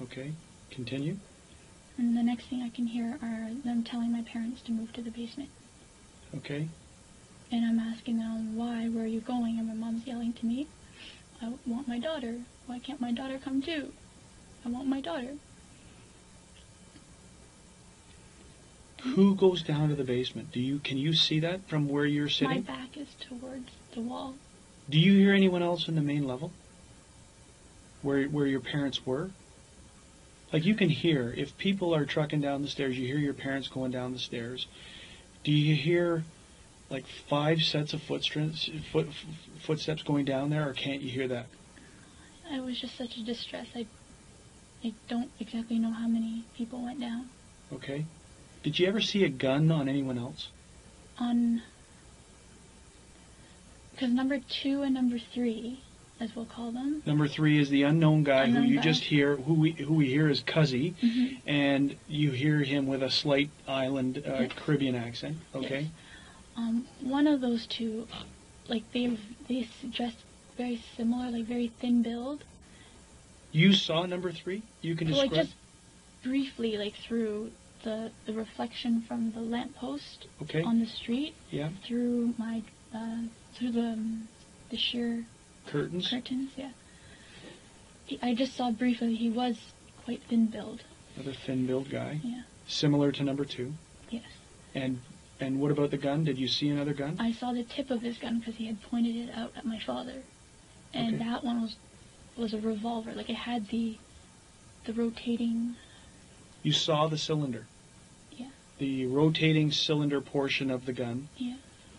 Okay. Continue. And the next thing I can hear are them telling my parents to move to the basement. Okay. And I'm asking them, "Why? Where are you going?" And my mom's yelling to me, "I want my daughter. Why can't my daughter come too? I want my daughter." Who goes down to the basement? Can you see that from where you're sitting? My back is towards the wall. Do you hear anyone else in the main level? Where your parents were? Like you can hear, if people are trucking down the stairs, you hear your parents going down the stairs. Do you hear like 5 sets of footsteps going down there, or can't you hear that? I was just such a distress. I don't exactly know how many people went down. Okay. Did you ever see a gun on anyone else? Because number 2 and number 3 as we'll call them. Number 3 is the unknown guy Unknown who you guy. just hear, who we hear is Cuzzy, Mhm. and you hear him with a slight island Yes. Caribbean accent. Okay. Yes. One of those two, like they dress very similar, like very thin build. You saw number 3? You can Well, describe. like just briefly, like through the reflection from the lamppost Okay. on the street, Yeah. through my through the sheer Curtains. curtains. Yeah. I just saw briefly. He was quite thin build. Another thin build guy. Yeah. Similar to number 2. Yes. And what about the gun? Did you see another gun? I saw the tip of his gun because he had pointed it out at my father, and Okay. that one was a revolver. Like it had the rotating. You saw the cylinder. Yeah. The rotating cylinder portion of the gun. Yeah.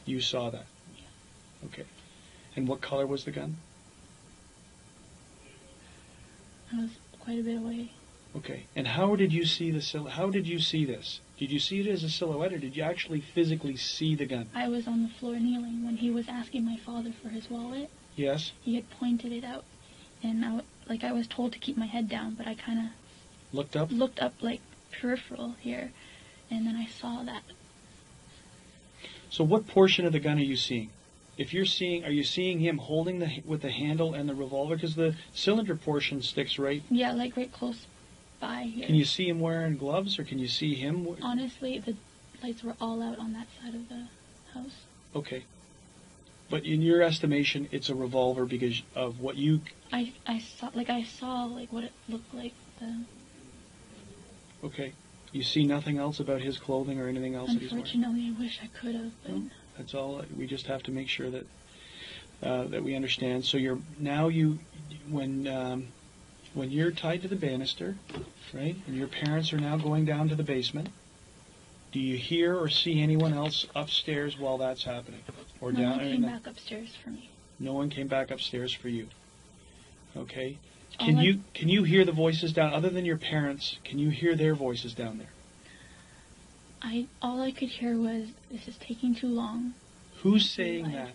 You saw that. Yeah. Okay. And what color was the gun? I was quite a bit away. Okay. And how did you see how did you see this? Did you see it as a silhouette, or did you actually physically see the gun? I was on the floor kneeling when he was asking my father for his wallet. Yes. He had pointed it out, and I was told to keep my head down, but I kind of Looked up? looked up like peripheral here, and then I saw that. So what portion of the gun are you seeing? If you're seeing, are you seeing him holding with the handle and the revolver? Because the cylinder portion sticks right. Yeah, like right close by here. Can you see him wearing gloves, or can you see him? Honestly, the lights were all out on that side of the house. Okay. But in your estimation, it's a revolver because of what you... I saw what it looked like. Okay. You see nothing else about his clothing or anything else that he's wearing? Unfortunately, I wish I could have, but No, that's all. We just have to make sure that that we understand. So when you're tied to the banister, right, and your parents are now going down to the basement, do you hear or see anyone else upstairs while that's happening, or no down? one came back upstairs for me. No one came back upstairs for you. Okay. All Can I- you hear the voices down? Other than your parents, can you hear their voices down there? All I could hear was, "This is taking too long." Who's saying Life. that?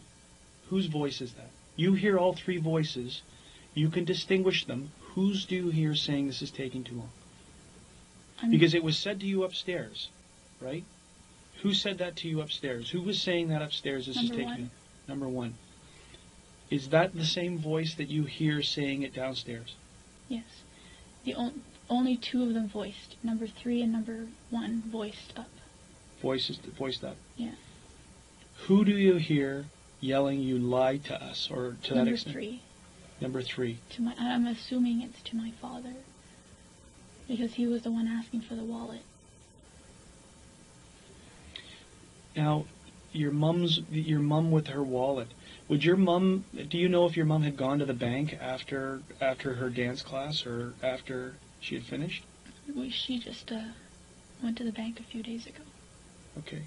Whose voice is that? You hear all 3 voices. You can distinguish them. Whose do you hear saying this is taking too long? Because it was said to you upstairs, right? Who said that to you upstairs? Who was saying that upstairs? This is Number taking one. Number 1. Is that the same voice that you hear saying it downstairs? Yes, the only 2 of them voiced. Number 3 and number 1 voiced up. Voiced up. Yeah. Who do you hear yelling, "You lied to us," or to that Number extent? 3. Number 3. I'm assuming it's to my father, because he was the one asking for the wallet. Now, your mum with her wallet. Do you know if your mum had gone to the bank after her dance class or after she had finished? She just went to the bank a few days ago. Okay.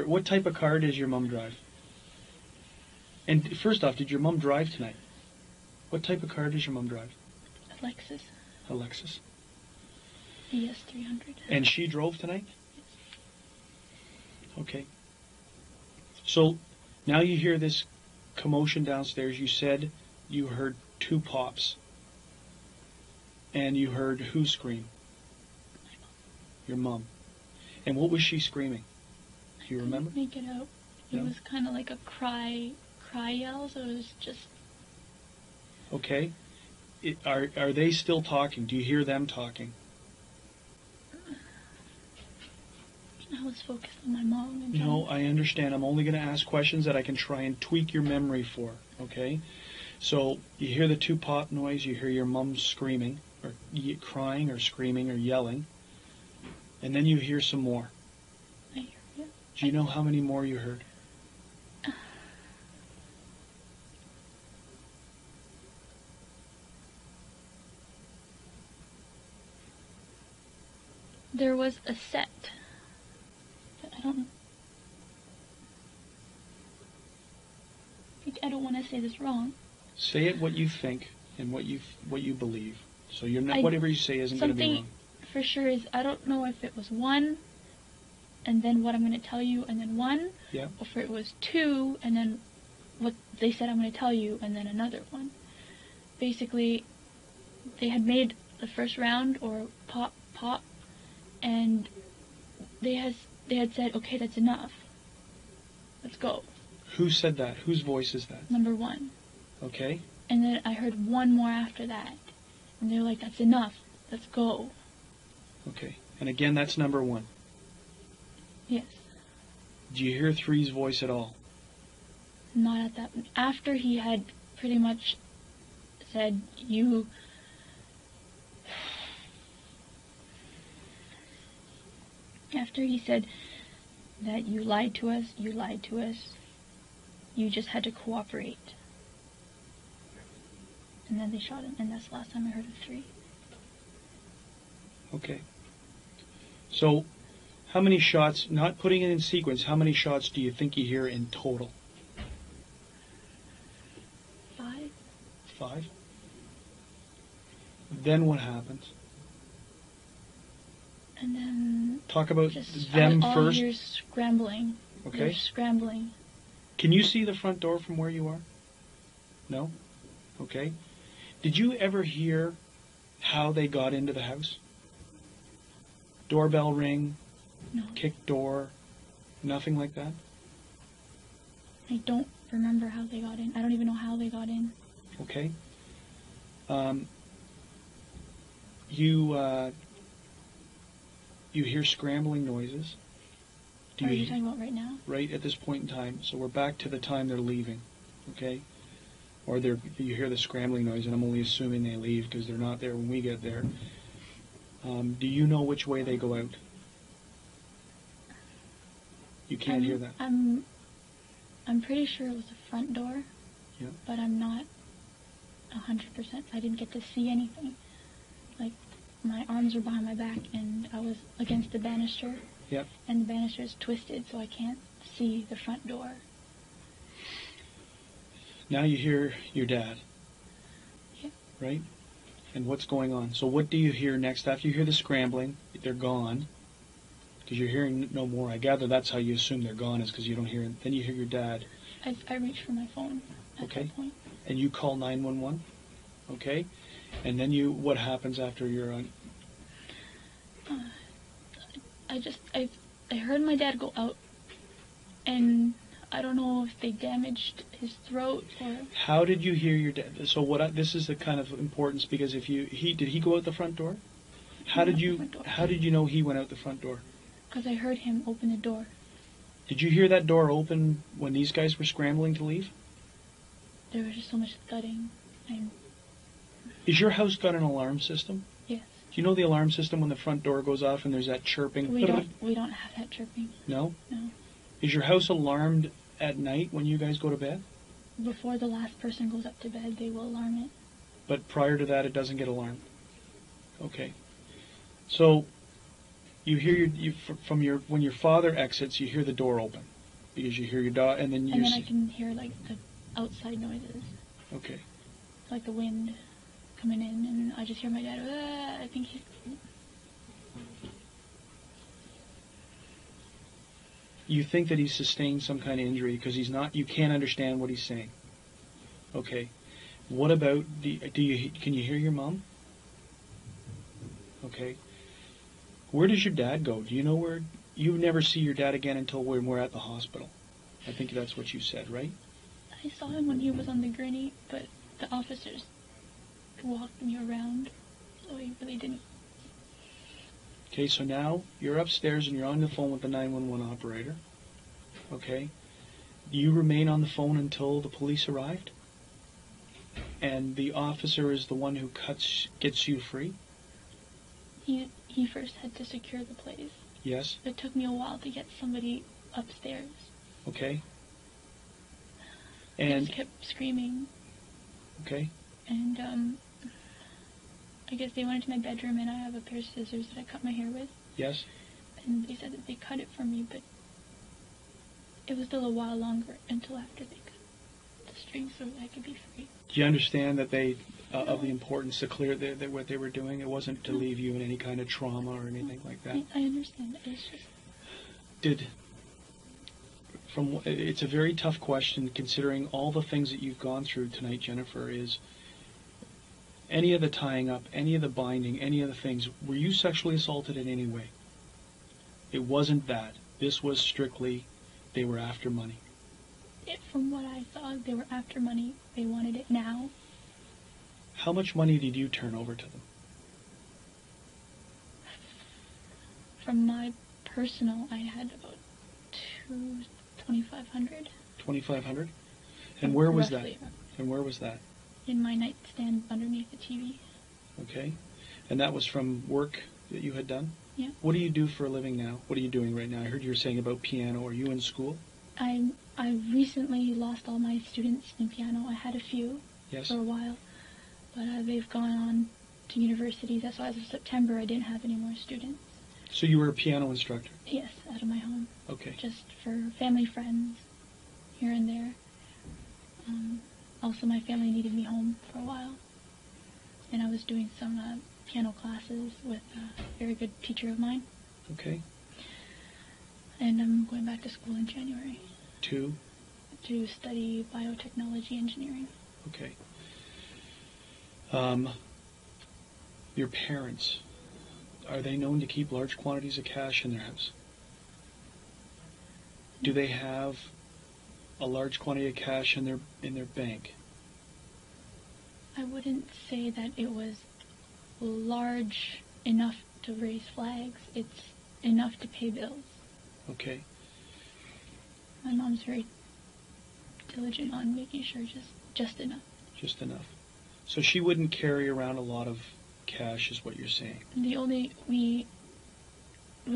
What type of car does your mum drive? And first off, did your mum drive tonight? What type of car does your mum drive? Lexus A Lexus. ES300. And she drove tonight? Okay. So now you hear this commotion downstairs. You said you heard 2 pops. And you heard who scream? Your mum. And what was she screaming? Do you remember? I couldn't make it out. It No? was kind of like a cry yell, so it was just... Okay. Are they still talking? Do you hear them talking? I was focused on my mom. And No, I understand. I'm only going to ask questions that I can try and tweak your memory for, okay? So you hear the 2 pop noise, you hear your mum screaming, or crying, or screaming, or yelling, and then you hear some more. I hear you. Do you know how many more you heard? There was a set. But I don't know. I don't want to say this wrong. Say it what you think and what you believe. So you're not, I- whatever you say isn't going to be Something wrong. for sure is, I don't know if it was 1, and then what I'm going to tell you, and then 1, Yeah. or if it was 2, and then what they said I'm going to tell you, and then another one. Basically, they had made the first round, or pop, pop, and they had said, okay, that's enough. Let's go. Who said that? Whose voice is that? Number one. Okay. And then I heard one more after that. And they're like, that's enough. Let's go. Okay. And again, that's number one. Yes. Do you hear three's voice at all? Not at that. After he had pretty much said, you... After he said that you lied to us, you just had to cooperate. And then they shot him, and that's the last time I heard of three. Okay. So, how many shots, not putting it in sequence, how many shots do you think you hear in total? 5. 5? Then what happens? And then... Talk about just them all first. You're scrambling. Okay. They're scrambling. Can you see the front door from where you are? No? Okay. Did you ever hear how they got into the house? Doorbell ring, No. kick door, nothing like that? I don't remember how they got in. I don't even know how they got in. Okay. You hear scrambling noises. Are you talking about right now? Right at this point in time. So we're back to the time they're leaving. Okay? Or you hear the scrambling noise, and I'm only assuming they leave because they're not there when we get there. Do you know which way they go out? You can't hear that. I'm pretty sure it was the front door. Yeah. But I'm not 100%. I didn't get to see anything. Like, my arms were behind my back, and I was against the banister. Yep. And the banister is twisted, so I can't see the front door. Now you hear your dad. Yeah. Right? And what's going on? So what do you hear next? After you hear the scrambling, they're gone. Because you're hearing no more. I gather that's how you assume they're gone, is because you don't hear it. Then you hear your dad. I reached for my phone at that point. And you call 911. Okay? And then what happens after you're on? I heard my dad go out, and I don't know if they damaged his throat or... How did you hear your dad? So this is the kind of importance, because did he go out the front door? How did you know he went out the front door? Because I heard him open the door. Did you hear that door open when these guys were scrambling to leave? There was just so much thudding. Is your house got an alarm system? Yes. Do you know the alarm system when the front door goes off and there's that chirping? We don't have that chirping. No? No. Is your house alarmed at night when you guys go to bed? Before the last person goes up to bed, they will alarm it. But prior to that, it doesn't get alarmed? Okay. So, you hear when your father exits, you hear the door open. Because you hear your dog, and then I can hear, like, the outside noises. Okay. Like the wind coming in, and I just hear my dad, I think he's... You think that he's sustained some kind of injury because you can't understand what he's saying. Okay. What about, can you hear your mom? Okay. Where does your dad go? Do you know where, you never see your dad again until when we're at the hospital. I think that's what you said, right? I saw him when he was on the gurney, but the officers walked me around, so he really didn't. Okay, so now you're upstairs and you're on the phone with the 911 operator. Okay. You remain on the phone until the police arrived? And the officer is the one who gets you free? He first had to secure the place. Yes. It took me a while to get somebody upstairs. Okay. He And just kept screaming. Okay. And I guess they went into my bedroom, and I have a pair of scissors that I cut my hair with. Yes. And they said that they cut it for me, but it was still a while longer until after they cut the string so that I could be free. Do you understand that they of the importance to clear what they were doing? It wasn't to leave you in any kind of trauma or anything like that. I understand. It's just... It's a very tough question considering all the things that you've gone through tonight, Jennifer. Is any of the tying up, any of the binding, any of the things, were you sexually assaulted in any way? It wasn't that. This was strictly they were after money. From what I saw, they were after money. They wanted it now. How much money did you turn over to them? From my personal, I had about $2,500. 2,500. And where was that? Roughly. And where was that? In my nightstand underneath the TV. Okay. And that was from work that you had done? Yeah. What do you do for a living now? What are you doing right now? I heard you were saying about piano. Are you in school? I recently lost all my students in piano. I had a few Yes. for a while, but they've gone on to universities. That's why as of September I didn't have any more students. So you were a piano instructor? Yes, out of my home. Okay. Just for family, friends, here and there. Also, my family needed me home for a while, and I was doing some piano classes with a very good teacher of mine. Okay. And I'm going back to school in January To study biotechnology engineering. Okay. Your parents, are they known to keep large quantities of cash in their house? Do they have a large quantity of cash in their bank? I wouldn't say that it was large enough to raise flags. It's enough to pay bills. Okay. My mom's very diligent on making sure just enough. Just enough. So she wouldn't carry around a lot of cash, is what you're saying. We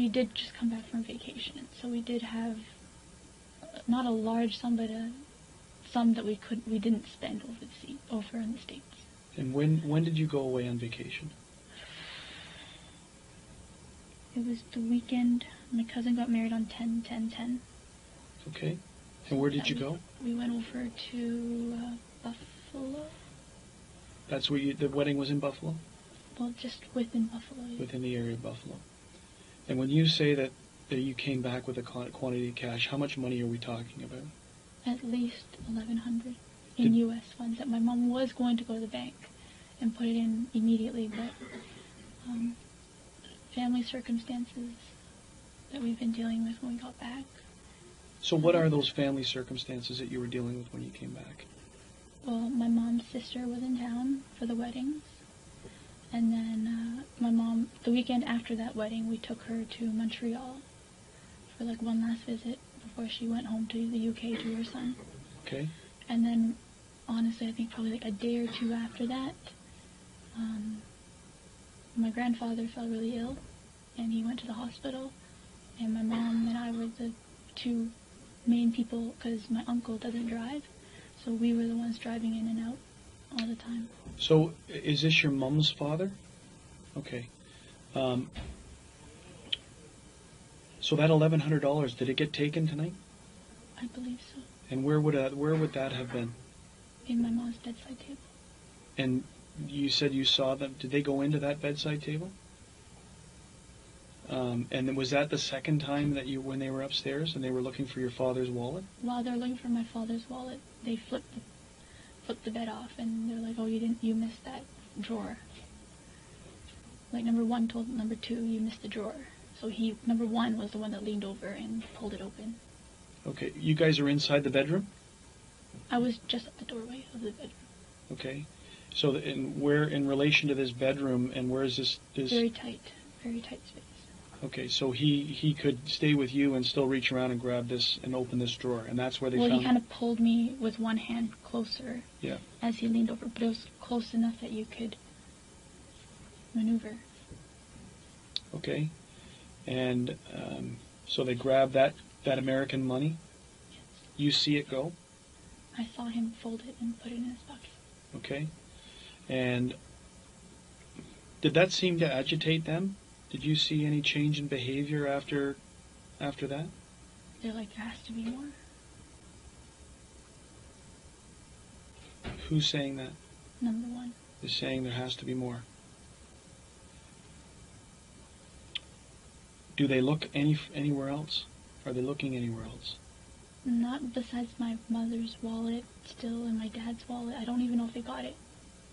did just come back from vacation, so we did have not a large sum, but a sum that we didn't spend over in the States. And when did you go away on vacation? It was the weekend. My cousin got married on 10/10/10. Okay. And where did you go? We went over to Buffalo. That's where the wedding was in Buffalo? Well, just within Buffalo. Within the area of Buffalo. And when you say that you came back with a quantity of cash, how much money are we talking about? At least $1,100 in U.S. funds that my mom was going to go to the bank and put it in immediately, but family circumstances that we've been dealing with when we got back. So what are those family circumstances that you were dealing with when you came back? Well, my mom's sister was in town for the weddings, and then my mom, the weekend after that wedding, we took her to Montreal for like one last visit before she went home to the UK to her son. Okay. And then, honestly, I think probably like a day or two after that, my grandfather fell really ill, and he went to the hospital, and my mom and I were the two main people, because my uncle doesn't drive, so we were the ones driving in and out all the time. So is this your mom's father? Okay. So that $1,100, did it get taken tonight? I believe so. And where would that have been? In my mom's bedside table. And you said you saw them. Did they go into that bedside table? And was that the second time that when they were upstairs and they were looking for your father's wallet? While they're looking for my father's wallet, they flipped the bed off, and they're like, "Oh, you missed that drawer." Like number one told number two, "You missed the drawer." So number one was the one that leaned over and pulled it open. Okay, you guys are inside the bedroom? I was just at the doorway of the bedroom. Okay. So where in relation to this bedroom, and where is this? Very tight space. Okay, so he could stay with you and still reach around and grab this and open this drawer, and that's where they found. Well, he kind of pulled me with one hand closer. Yeah. As he leaned over, but it was close enough that you could maneuver. Okay. And so they grabbed that American money. Yes. You see it go. I saw him fold it and put it in his pocket. Okay. And did that seem to agitate them? Did you see any change in behavior after that? They're like, there has to be more. Who's saying that? Number one. Is saying there has to be more. Do they look anywhere else? Are they looking anywhere else? Not besides my mother's wallet still and my dad's wallet. I don't even know if they got it.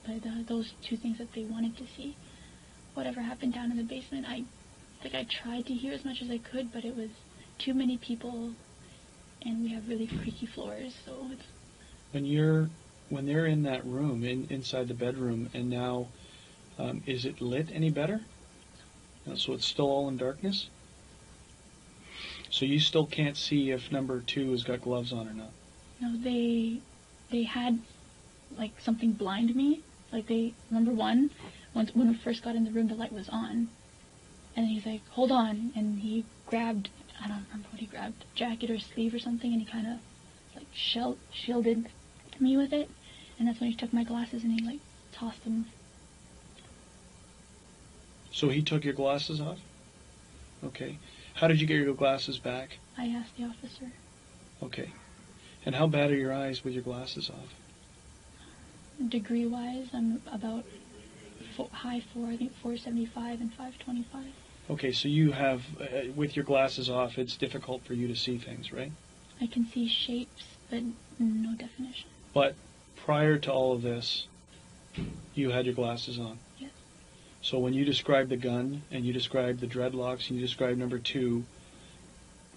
But those two things that they wanted to see. Whatever happened down in the basement, I tried to hear as much as I could, but it was too many people, and we have really creaky floors, so it's... When they're in that room, inside the bedroom, and now, is it lit any better? So it's still all in darkness? So you still can't see if number 2 has got gloves on or not? No, they had, like, something blind me. Like, number 1, when we first got in the room, the light was on. And he's like, hold on. And he grabbed, I don't remember what he grabbed, jacket or sleeve or something, and he kind of, like, shielded me with it. And that's when he took my glasses and he, like, tossed them. So he took your glasses off? Okay. How did you get your glasses back? I asked the officer. Okay. And how bad are your eyes with your glasses off? Degree-wise, I'm about high 4, I think 475 and 525. Okay, so you have, with your glasses off, it's difficult for you to see things, right? I can see shapes, but no definition. But prior to all of this, you had your glasses on? Yes. So when you described the gun, and you described the dreadlocks, and you described number 2,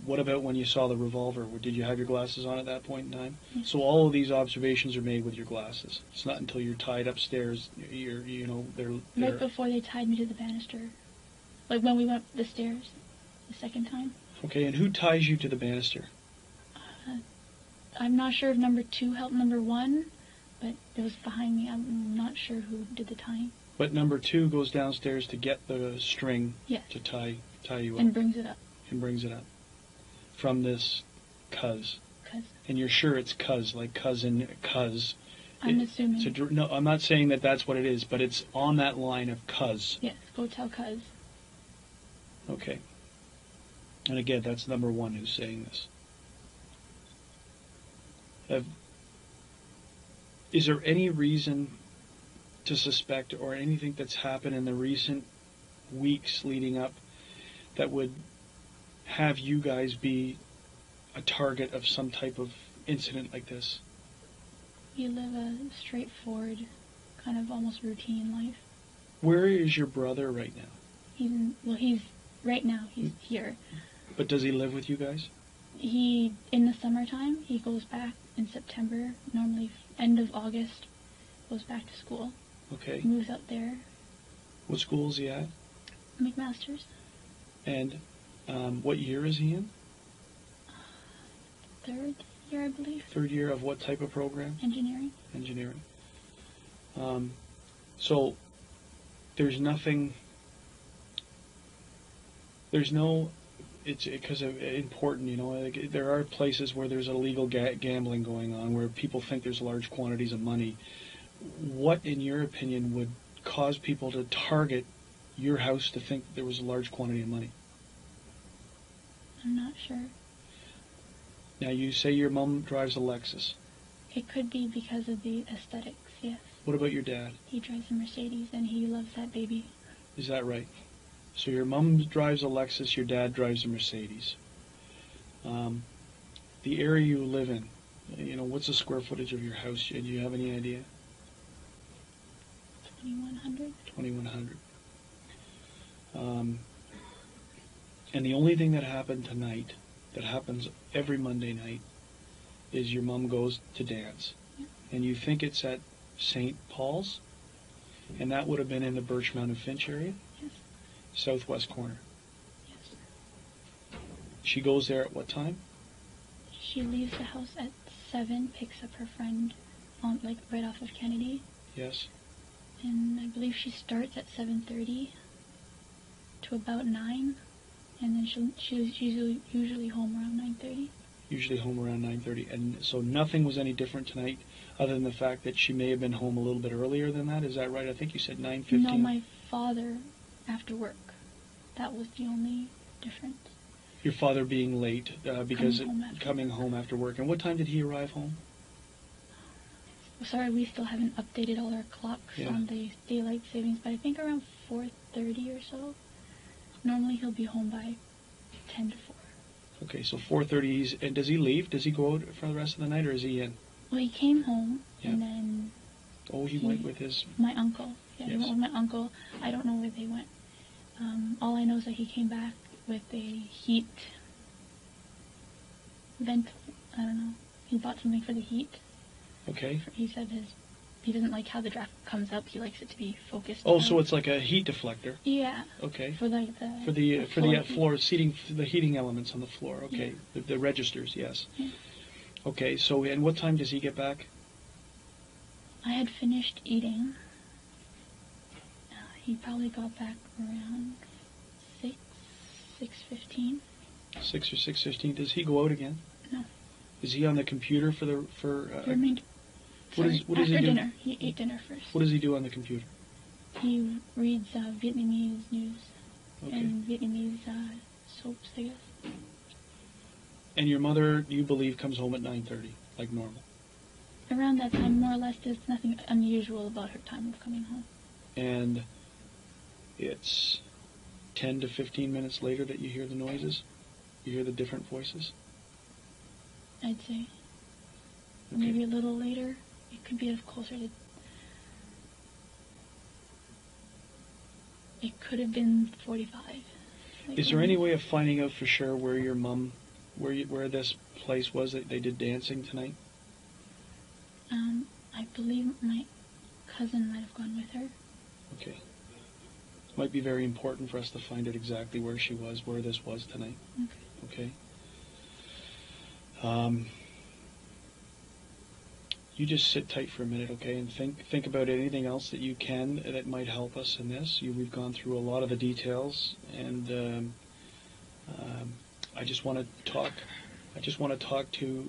what about when you saw the revolver? Did you have your glasses on at that point in time? Yes. So all of these observations are made with your glasses. It's not until you're tied upstairs, they're... Right before they tied me to the banister. Like when we went up the stairs the second time. Okay, and who ties you to the banister? I'm not sure if number 2 helped number 1, but it was behind me. I'm not sure who did the tying. But number 2 goes downstairs to get the string to tie you up. And brings it up. And brings it up. From this cuz. Cuz. And you're sure it's cuz, like cousin, cuz. I'm assuming. No, I'm not saying that that's what it is, but it's on that line of cuz. Yes, go tell cuz. Okay. And again, that's number 1 who's saying this. Is there any reason to suspect, or anything that's happened in the recent weeks leading up, that would have you guys be a target of some type of incident like this? We live a straightforward, kind of almost routine life. Where is your brother right now? He's here. But does he live with you guys? In the summertime, he goes back in September, normally end of August, goes back to school. Okay. Moves out there. What school is he at? McMaster's. And what year is he in? 3rd year, I believe. 3rd year of what type of program? Engineering. Engineering. So there's nothing... It's because of important, like there are places where there's illegal gambling going on, where people think there's large quantities of money. What, in your opinion, would cause people to target your house to think there was a large quantity of money? I'm not sure. Now, you say your mom drives a Lexus. It could be because of the aesthetics, yes. What about your dad? He drives a Mercedes, and he loves that baby. Is that right? So your mom drives a Lexus, your dad drives a Mercedes. The area you live in, what's the square footage of your house? Do you have any idea? 2,100. 2,100. And the only thing that happened tonight, that happens every Monday night, is your mom goes to dance. Yeah. And you think it's at St. Paul's? And that would have been in the Birchmount and Finch area? Yes. Southwest corner. Yes. She goes there at what time? She leaves the house at 7, picks up her friend, right off of Kennedy. Yes. And I believe she starts at 7:30 to about 9, and then she's usually home around 9:30. Usually home around 9:30. And so nothing was any different tonight, other than the fact that she may have been home a little bit earlier than that. Is that right? I think you said 9:15. No, my father after work. That was the only difference. Your father being late because coming home after work. And what time did he arrive home? Sorry, we still haven't updated all our clocks on the daylight savings, but I think around 4:30 or so. Normally he'll be home by 10 to 4. Okay, so 4:30. And does he leave? Does he go out for the rest of the night, or is he in? Well, he came home, Yeah. and then Oh, he went with his. my uncle. Yeah, he Yes. went with my uncle. I don't know where they went. All I know is that he came back with a heat vent. I don't know. He bought something for the heat. Okay. He said he doesn't like how the draft comes up. He likes it to be focused. Oh, out. so it's like a heat deflector. Yeah. Okay. For the floor seating, the heating elements on the floor. Okay. Yeah. The registers. Yes. Yeah. Okay. So, and what time does he get back? I had finished eating. He probably got back around 6:15. 6 or 6:15. Does he go out again? No. Is he on the computer for? He remained. What does after he do? dinner, he ate dinner first. What does he do on the computer? He reads Vietnamese news Okay. and Vietnamese soaps, I guess. And your mother, you believe, comes home at 9:30, like normal. Around that time, more or less, there's nothing unusual about her time of coming home. And it's 10 to 15 minutes later that you hear the noises? You hear the different voices? I'd say. Okay. Maybe a little later. It could be closer to... It could have been 45. Is there any way of finding out for sure where your mom, where this place was that they did dancing tonight? I believe my cousin might have gone with her. Okay. Might be very important for us to find out exactly where she was, where this was tonight. Okay. Okay. You just sit tight for a minute, okay, and think about anything else that you can that might help us in this. We've gone through a lot of the details, and I just want to talk. I just want to talk to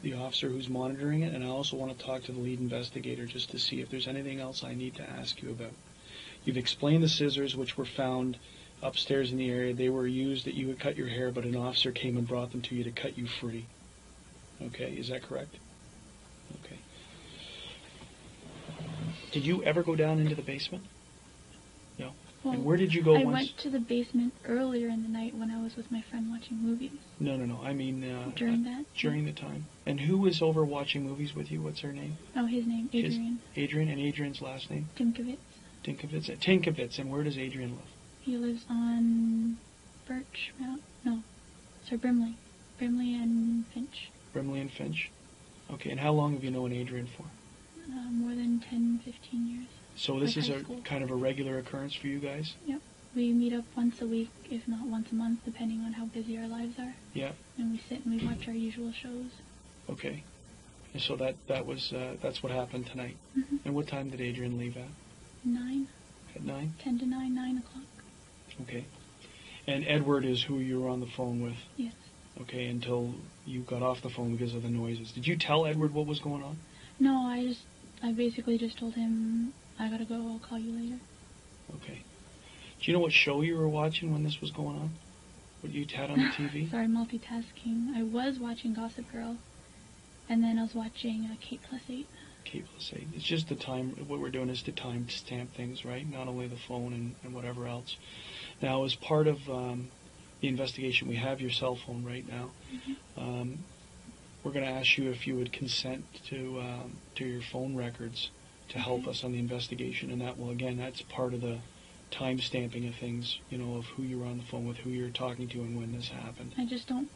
the officer who's monitoring it, and I also want to talk to the lead investigator just to see if there's anything else I need to ask you about. You've explained the scissors which were found upstairs in the area. They were used that you would cut your hair, but an officer came and brought them to you to cut you free. Okay, is that correct? Okay. Did you ever go down into the basement? No. Well, and where did you go I once? went to the basement earlier in the night when I was with my friend watching movies. No. I mean... during that? During the time. And who was over watching movies with you? What's her name? Oh, his name, Adrian. Adrian, and Adrian's last name? Timkovitz. Tinkovitz. And where does Adrian live? He lives on Birch Mount. No, sorry, Brimley. Brimley and Finch. Brimley and Finch. Okay, and how long have you known Adrian for? More than 10, 15 years. So this Like is high a school. kind of a regular occurrence for you guys? Yep. We meet up once a week, if not once a month, depending on how busy our lives are. Yeah. And we sit and we watch our usual shows. Okay. And so that's what happened tonight. Mm-hmm. And what time did Adrian leave at? 9. At 9? 10 to 9, 9 o'clock. Okay. And Edward is who you were on the phone with? Yes. Okay, until you got off the phone because of the noises. Did you tell Edward what was going on? No, I basically just told him, I gotta go, I'll call you later. Okay. Do you know what show you were watching when this was going on? What you had on the TV? Sorry, multitasking. I was watching Gossip Girl, and then I was watching Kate Plus 8. Kate Plus 8. It's just the time, what we're doing is to time stamp things, right? Not only the phone and whatever else. Now, as part of the investigation, we have your cell phone right now. Mm-hmm. We're going to ask you if you would consent to your phone records to help us on the investigation, and that will, again, that's part of the time stamping of things, of who you were on the phone with, who you were talking to, and when this happened. I just don't,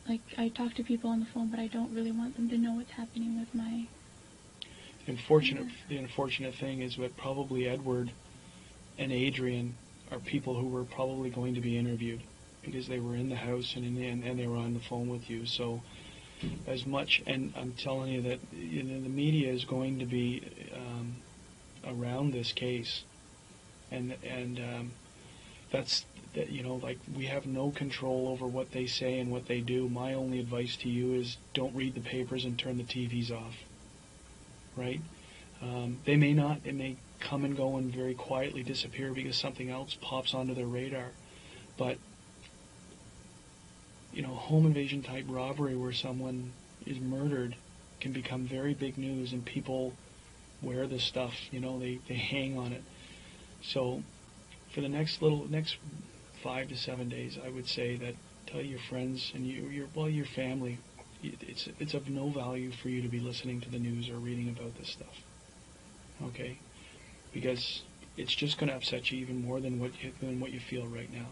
I talk to people on the phone, but I don't really want them to know what's happening with my... The unfortunate thing is that probably Edward and Adrian are people who were probably going to be interviewed because they were in the house and they were on the phone with you. So as much, and I'm telling you that the media is going to be around this case, and that's that, we have no control over what they say and what they do. My only advice to you is don't read the papers and turn the TVs off. Right? They may not. It may come and go and very quietly disappear because something else pops onto their radar. But, home invasion type robbery where someone is murdered can become very big news, and people wear this stuff. They hang on it. So for the next 5 to 7 days, I would say that tell your friends and your family, it's of no value for you to be listening to the news or reading about this stuff. Okay, because it's just going to upset you even more than what you feel right now.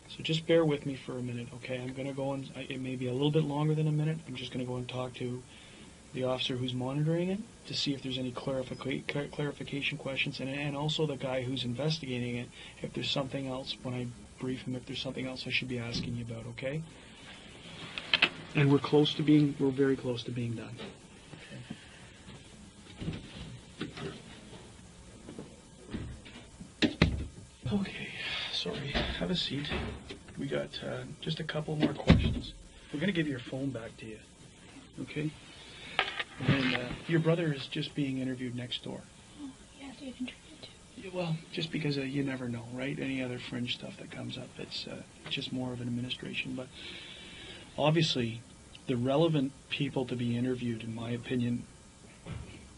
So just bear with me for a minute, okay? I'm going to go on. It may be a little bit longer than a minute. I'm just going to go and talk to the officer who's monitoring it to see if there's any clarification questions, and also the guy who's investigating it, if there's something else, when I brief him, if there's something else I should be asking you about, okay? And we're very close to being done. Okay, sorry, have a seat. We got just a couple more questions. We're going to give your phone back to you, okay? And your brother is just being interviewed next door. Oh, yes, you've interviewed too. Yeah, well, just because you never know, right? Any other fringe stuff that comes up, it's just more of an administration. But obviously, the relevant people to be interviewed, in my opinion,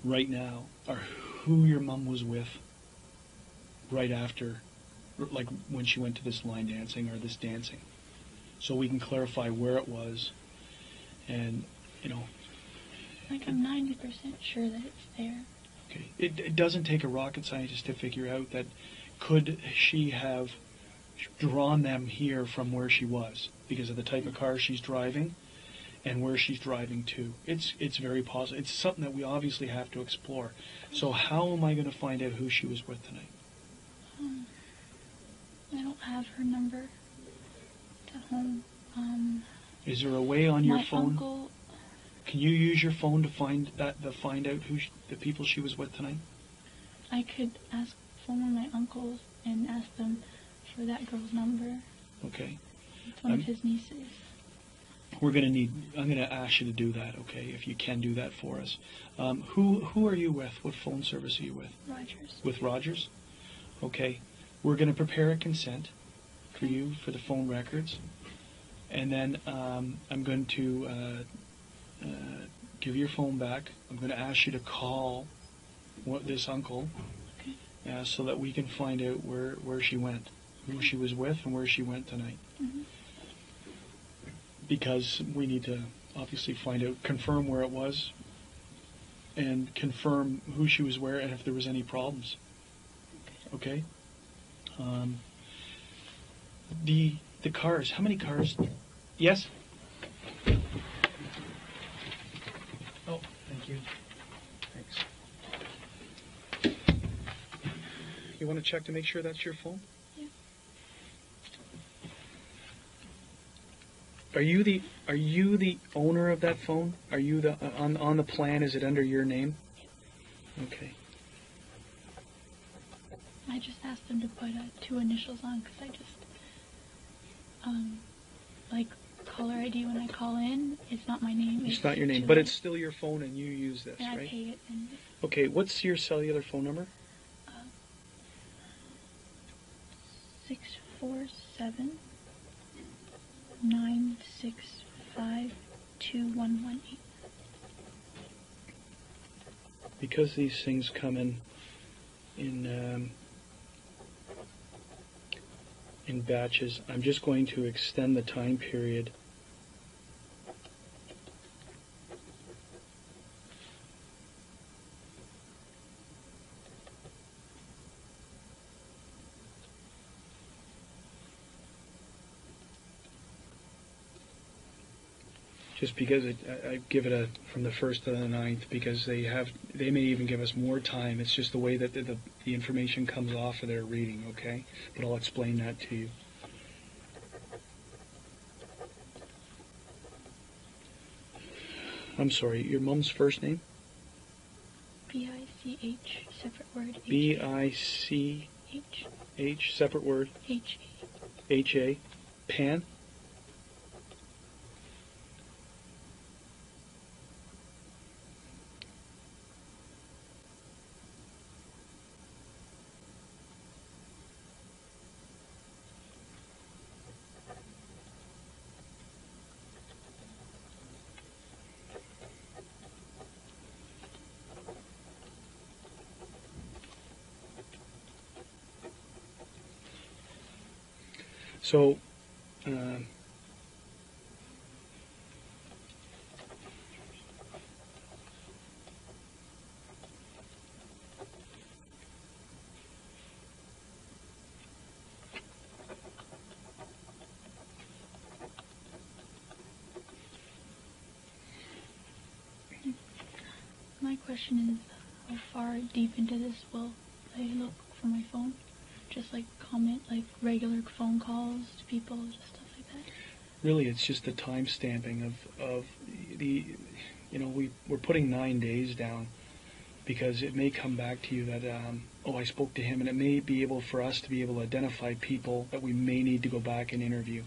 right now, are who your mom was with right after, like when she went to this line dancing or this dancing. So we can clarify where it was, and, Like, I'm 90% sure that it's there. Okay. It doesn't take a rocket scientist to figure out that could she have drawn them here from where she was because of the type of car she's driving and where she's driving to. It's very possible. It's something that we obviously have to explore. So how am I going to find out who she was with tonight? I don't have her number at home. Is there a way on your my phone? Uncle, Can you use your phone to find out who the people she was with tonight? I could phone one of my uncles and ask them for that girl's number. Okay. It's one of his nieces. I'm going to ask you to do that, okay, if you can do that for us. Who are you with? What phone service are you with? Rogers. With Rogers? Okay. We're going to prepare a consent for you for the phone records. And then I'm going to give your phone back. I'm going to ask you to call this uncle so that we can find out where she went, who she was with, and where she went tonight. Mm-hmm. Because we need to obviously find out, confirm where it was, and confirm who she was where and if there was any problems. Okay? The cars, how many cars? Yes? Oh, thank you. Thanks. You want to check to make sure that's your phone? Yeah. Are you the owner of that phone? Are you the on the plan? Is it under your name? Okay. I just asked them to put 2 initials on because I just like caller ID when I call in. It's not my name. It's not your name, but it's still your phone, and you use this, and right? I pay it. And Okay. What's your cellular phone number? 647-965-2118. Because these things come in batches, I'm just going to extend the time period. Just because I give it from the 1st to the 9th, because they may even give us more time. It's just the way that the information comes off of their reading, okay? But I'll explain that to you. I'm sorry, your mom's first name? B-I-C-H, separate word. B-I-C-H, separate word. H-A. H-A. Pan? So, question is, how far deep into this will I look for my phone? Just like comment, like regular phone calls to people, just stuff like that? Really, it's just the time stamping of the, we're putting 9 days down because it may come back to you that, I spoke to him, and it may be able for us to be able to identify people that we may need to go back and interview.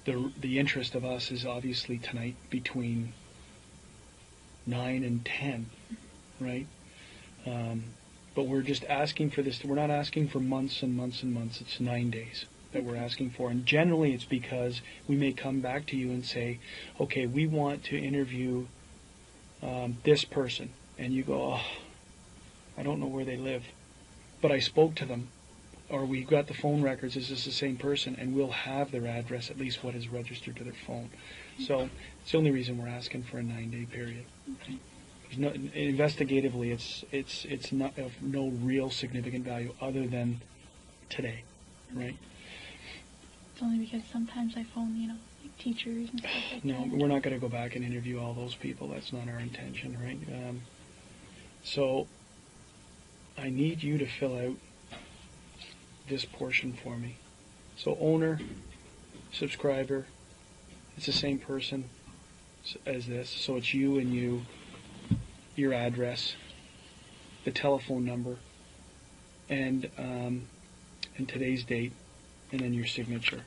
The interest of us is obviously tonight between 9 and 10, right? But we're just asking for this. We're not asking for months and months and months. It's 9 days that we're asking for. And generally it's because we may come back to you and say, okay, we want to interview this person. And you go, I don't know where they live, but I spoke to them. Or we've got the phone records, is this the same person? And we'll have their address, at least what is registered to their phone. So it's the only reason we're asking for a 9-day period. Okay. No, investigatively, it's not of no real significant value other than today, right? It's only because sometimes I phone, like teachers and stuff like No, that. we're not going to go back and interview all those people. That's not our intention, right? So I need you to fill out this portion for me. So owner, subscriber, it's the same person as this. So it's you and you, your address, the telephone number, and today's date, and then your signature.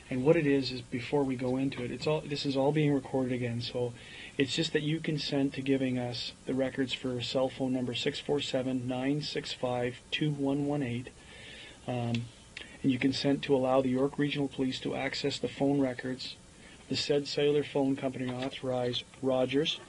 And what it is before we go into it, this is all being recorded again. So it's just that you consent to giving us the records for cell phone number 647-965-2118. And you consent to allow the York Regional Police to access the phone records, the said cellular phone company authorized Rogers,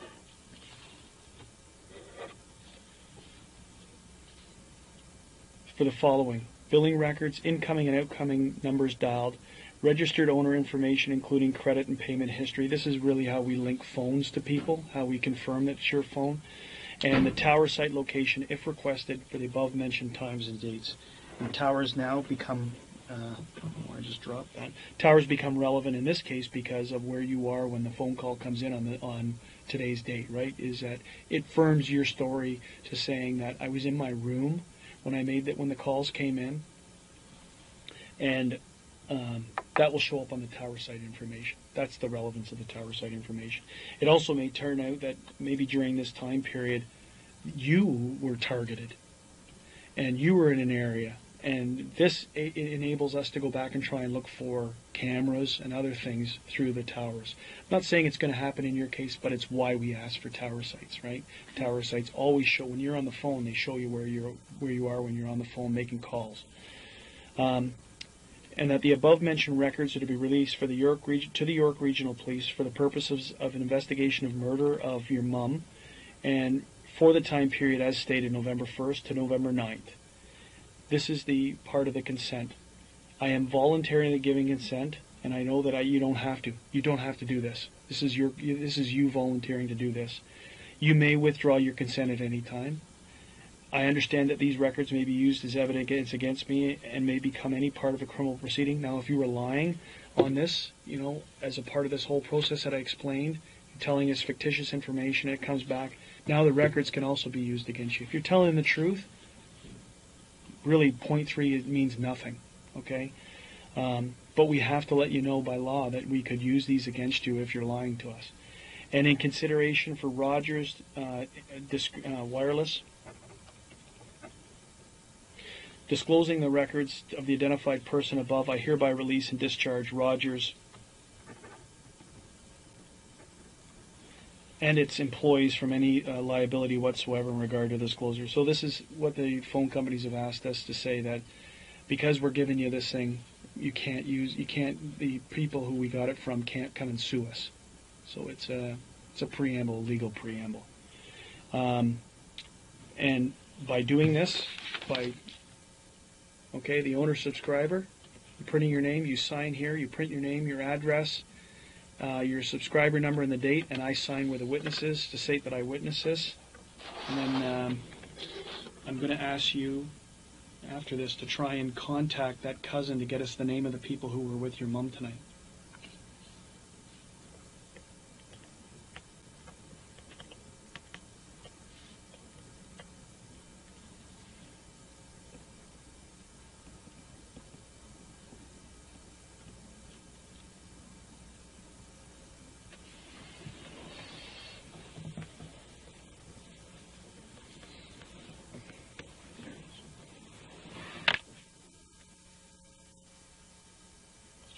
for the following: billing records, incoming and outgoing numbers dialed, registered owner information including credit and payment history. This is really how we link phones to people, how we confirm that it's your phone, and the tower site location if requested for the above mentioned times and dates. And towers now become, I just dropped that. Towers become relevant in this case because of where you are when the phone call comes in on today's date, right? Is that it firms your story to saying that I was in my room when the calls came in, and that will show up on the tower site information. That's the relevance of the tower site information. It also may turn out that maybe during this time period you were targeted and you were in an area, and this enables us to go back and try and look for cameras and other things through the towers. I'm not saying it's going to happen in your case, but it's why we ask for tower sites, right? Tower sites always show, when you're on the phone, they show you where you are when you're on the phone making calls. And that the above-mentioned records are to be released to the York Regional Police for the purposes of an investigation of murder of your mum, and for the time period as stated, November 1st to November 9th. This is the part of the consent. I am voluntarily giving consent, and I know that you don't have to. You don't have to do this. This is you volunteering to do this. You may withdraw your consent at any time. I understand that these records may be used as evidence against me and may become any part of a criminal proceeding. Now, if you were lying on this, as a part of this whole process that I explained, you're telling us fictitious information, it comes back. Now the records can also be used against you. If you're telling the truth, really, point 3, it means nothing, okay? But we have to let you know by law that we could use these against you if you're lying to us. And in consideration for Rogers Wireless, disclosing the records of the identified person above, I hereby release and discharge Rogers and its employees from any liability whatsoever in regard to disclosure. So this is what the phone companies have asked us to say, that because we're giving you this thing, the people who we got it from can't come and sue us. So it's a preamble, legal preamble. And by doing this, the owner subscriber, you're printing your name, you sign here, you print your name, your address, your subscriber number and the date, and I sign where the witness is to state that I witnessed this. And then I'm going to ask you after this to try and contact that cousin to get us the name of the people who were with your mom tonight.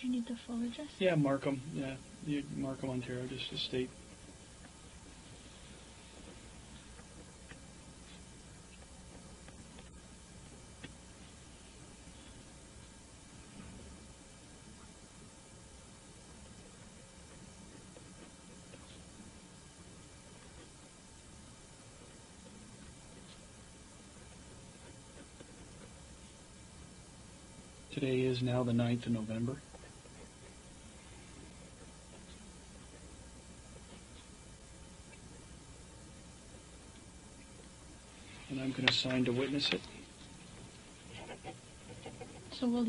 Do you need the full address? Yeah, Markham. Yeah, Markham, Ontario, just to state. Today is now the 9th of November. And I'm going to sign to witness it. So will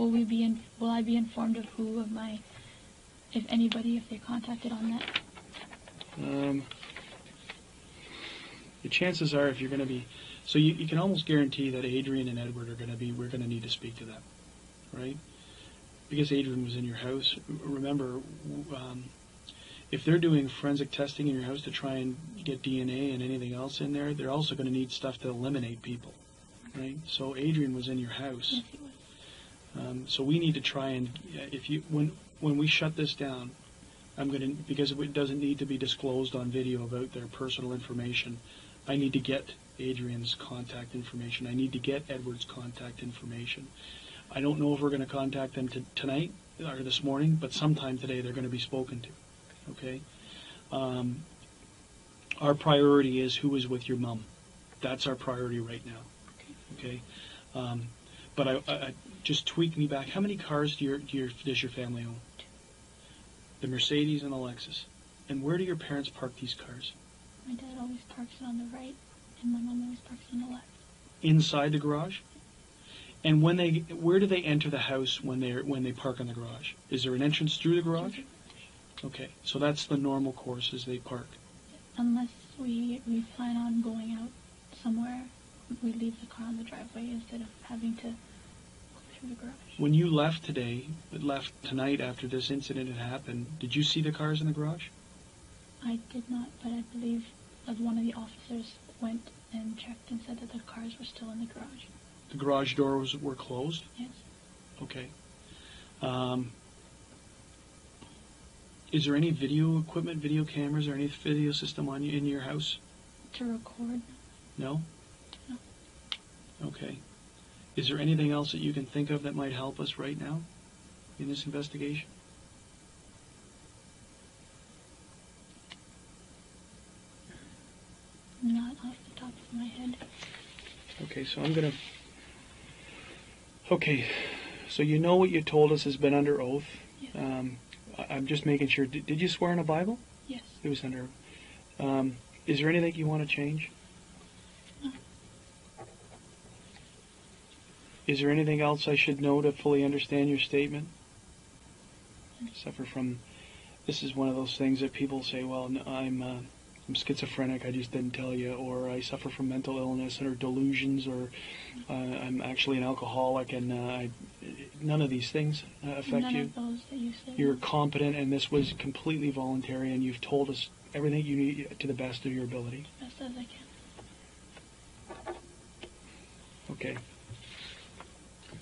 I be informed of who of my, if anybody, if they're contacted on that? The chances are, if you're going to be, so you can almost guarantee that Adrian and Edward are going to be, we're going to need to speak to them, right? Because Adrian was in your house. Remember, if they're doing forensic testing in your house to try and get DNA and anything else in there, they're also going to need stuff to eliminate people, right? So Adrian was in your house. Yes, he was. So we need to try and, when we shut this down, because it doesn't need to be disclosed on video about their personal information, I need to get Adrian's contact information. I need to get Edward's contact information. I don't know if we're going to contact them tonight or this morning, but sometime today they're going to be spoken to. Okay? Our priority is who is with your mom. That's our priority right now. Okay? But I just tweak me back. How many cars does your family own? The Mercedes and the Lexus. And where do your parents park these cars? My dad always parks it on the right, and my mom always parks it on the left. Inside the garage? And where do they enter the house when they park in the garage? Is there an entrance through the garage? Okay, so that's the normal course as they park. Unless we plan on going out somewhere, we leave the car on the driveway instead of having to go through the garage. When you left tonight after this incident had happened, did you see the cars in the garage? I did not, but I believe that one of the officers went and checked and said that the cars were still in the garage. The garage doors were closed? Yes. Okay. Is there any video equipment, video cameras, or any video system in your house? To record? No? No. Okay. Is there anything else that you can think of that might help us right now in this investigation? Not off the top of my head. Okay, so Okay, so you know what you told us has been under oath. Yes. I'm just making sure. Did you swear in a Bible? Yes. It was under. Is there anything you want to change? No. Is there anything else I should know to fully understand your statement? This is one of those things that people say, well, no, I'm schizophrenic, I just didn't tell you, or I suffer from mental illness or delusions, or I'm actually an alcoholic, and none of these things affect None you. of those that you said. You're competent, and this was completely voluntary, and you've told us everything you need to the best of your ability. Best as I can. Okay.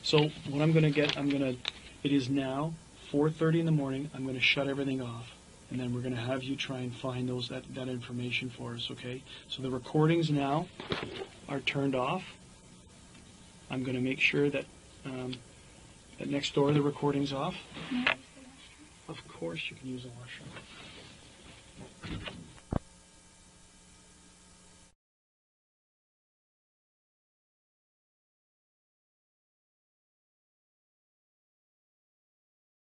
So what I'm going to it is now 4:30 in the morning. I'm going to shut everything off, and then we're going to have you try and find that information for us, okay? So the recordings now are turned off. I'm going to make sure that next door the recording's off. May I use the restroom? Of course you can use the washroom.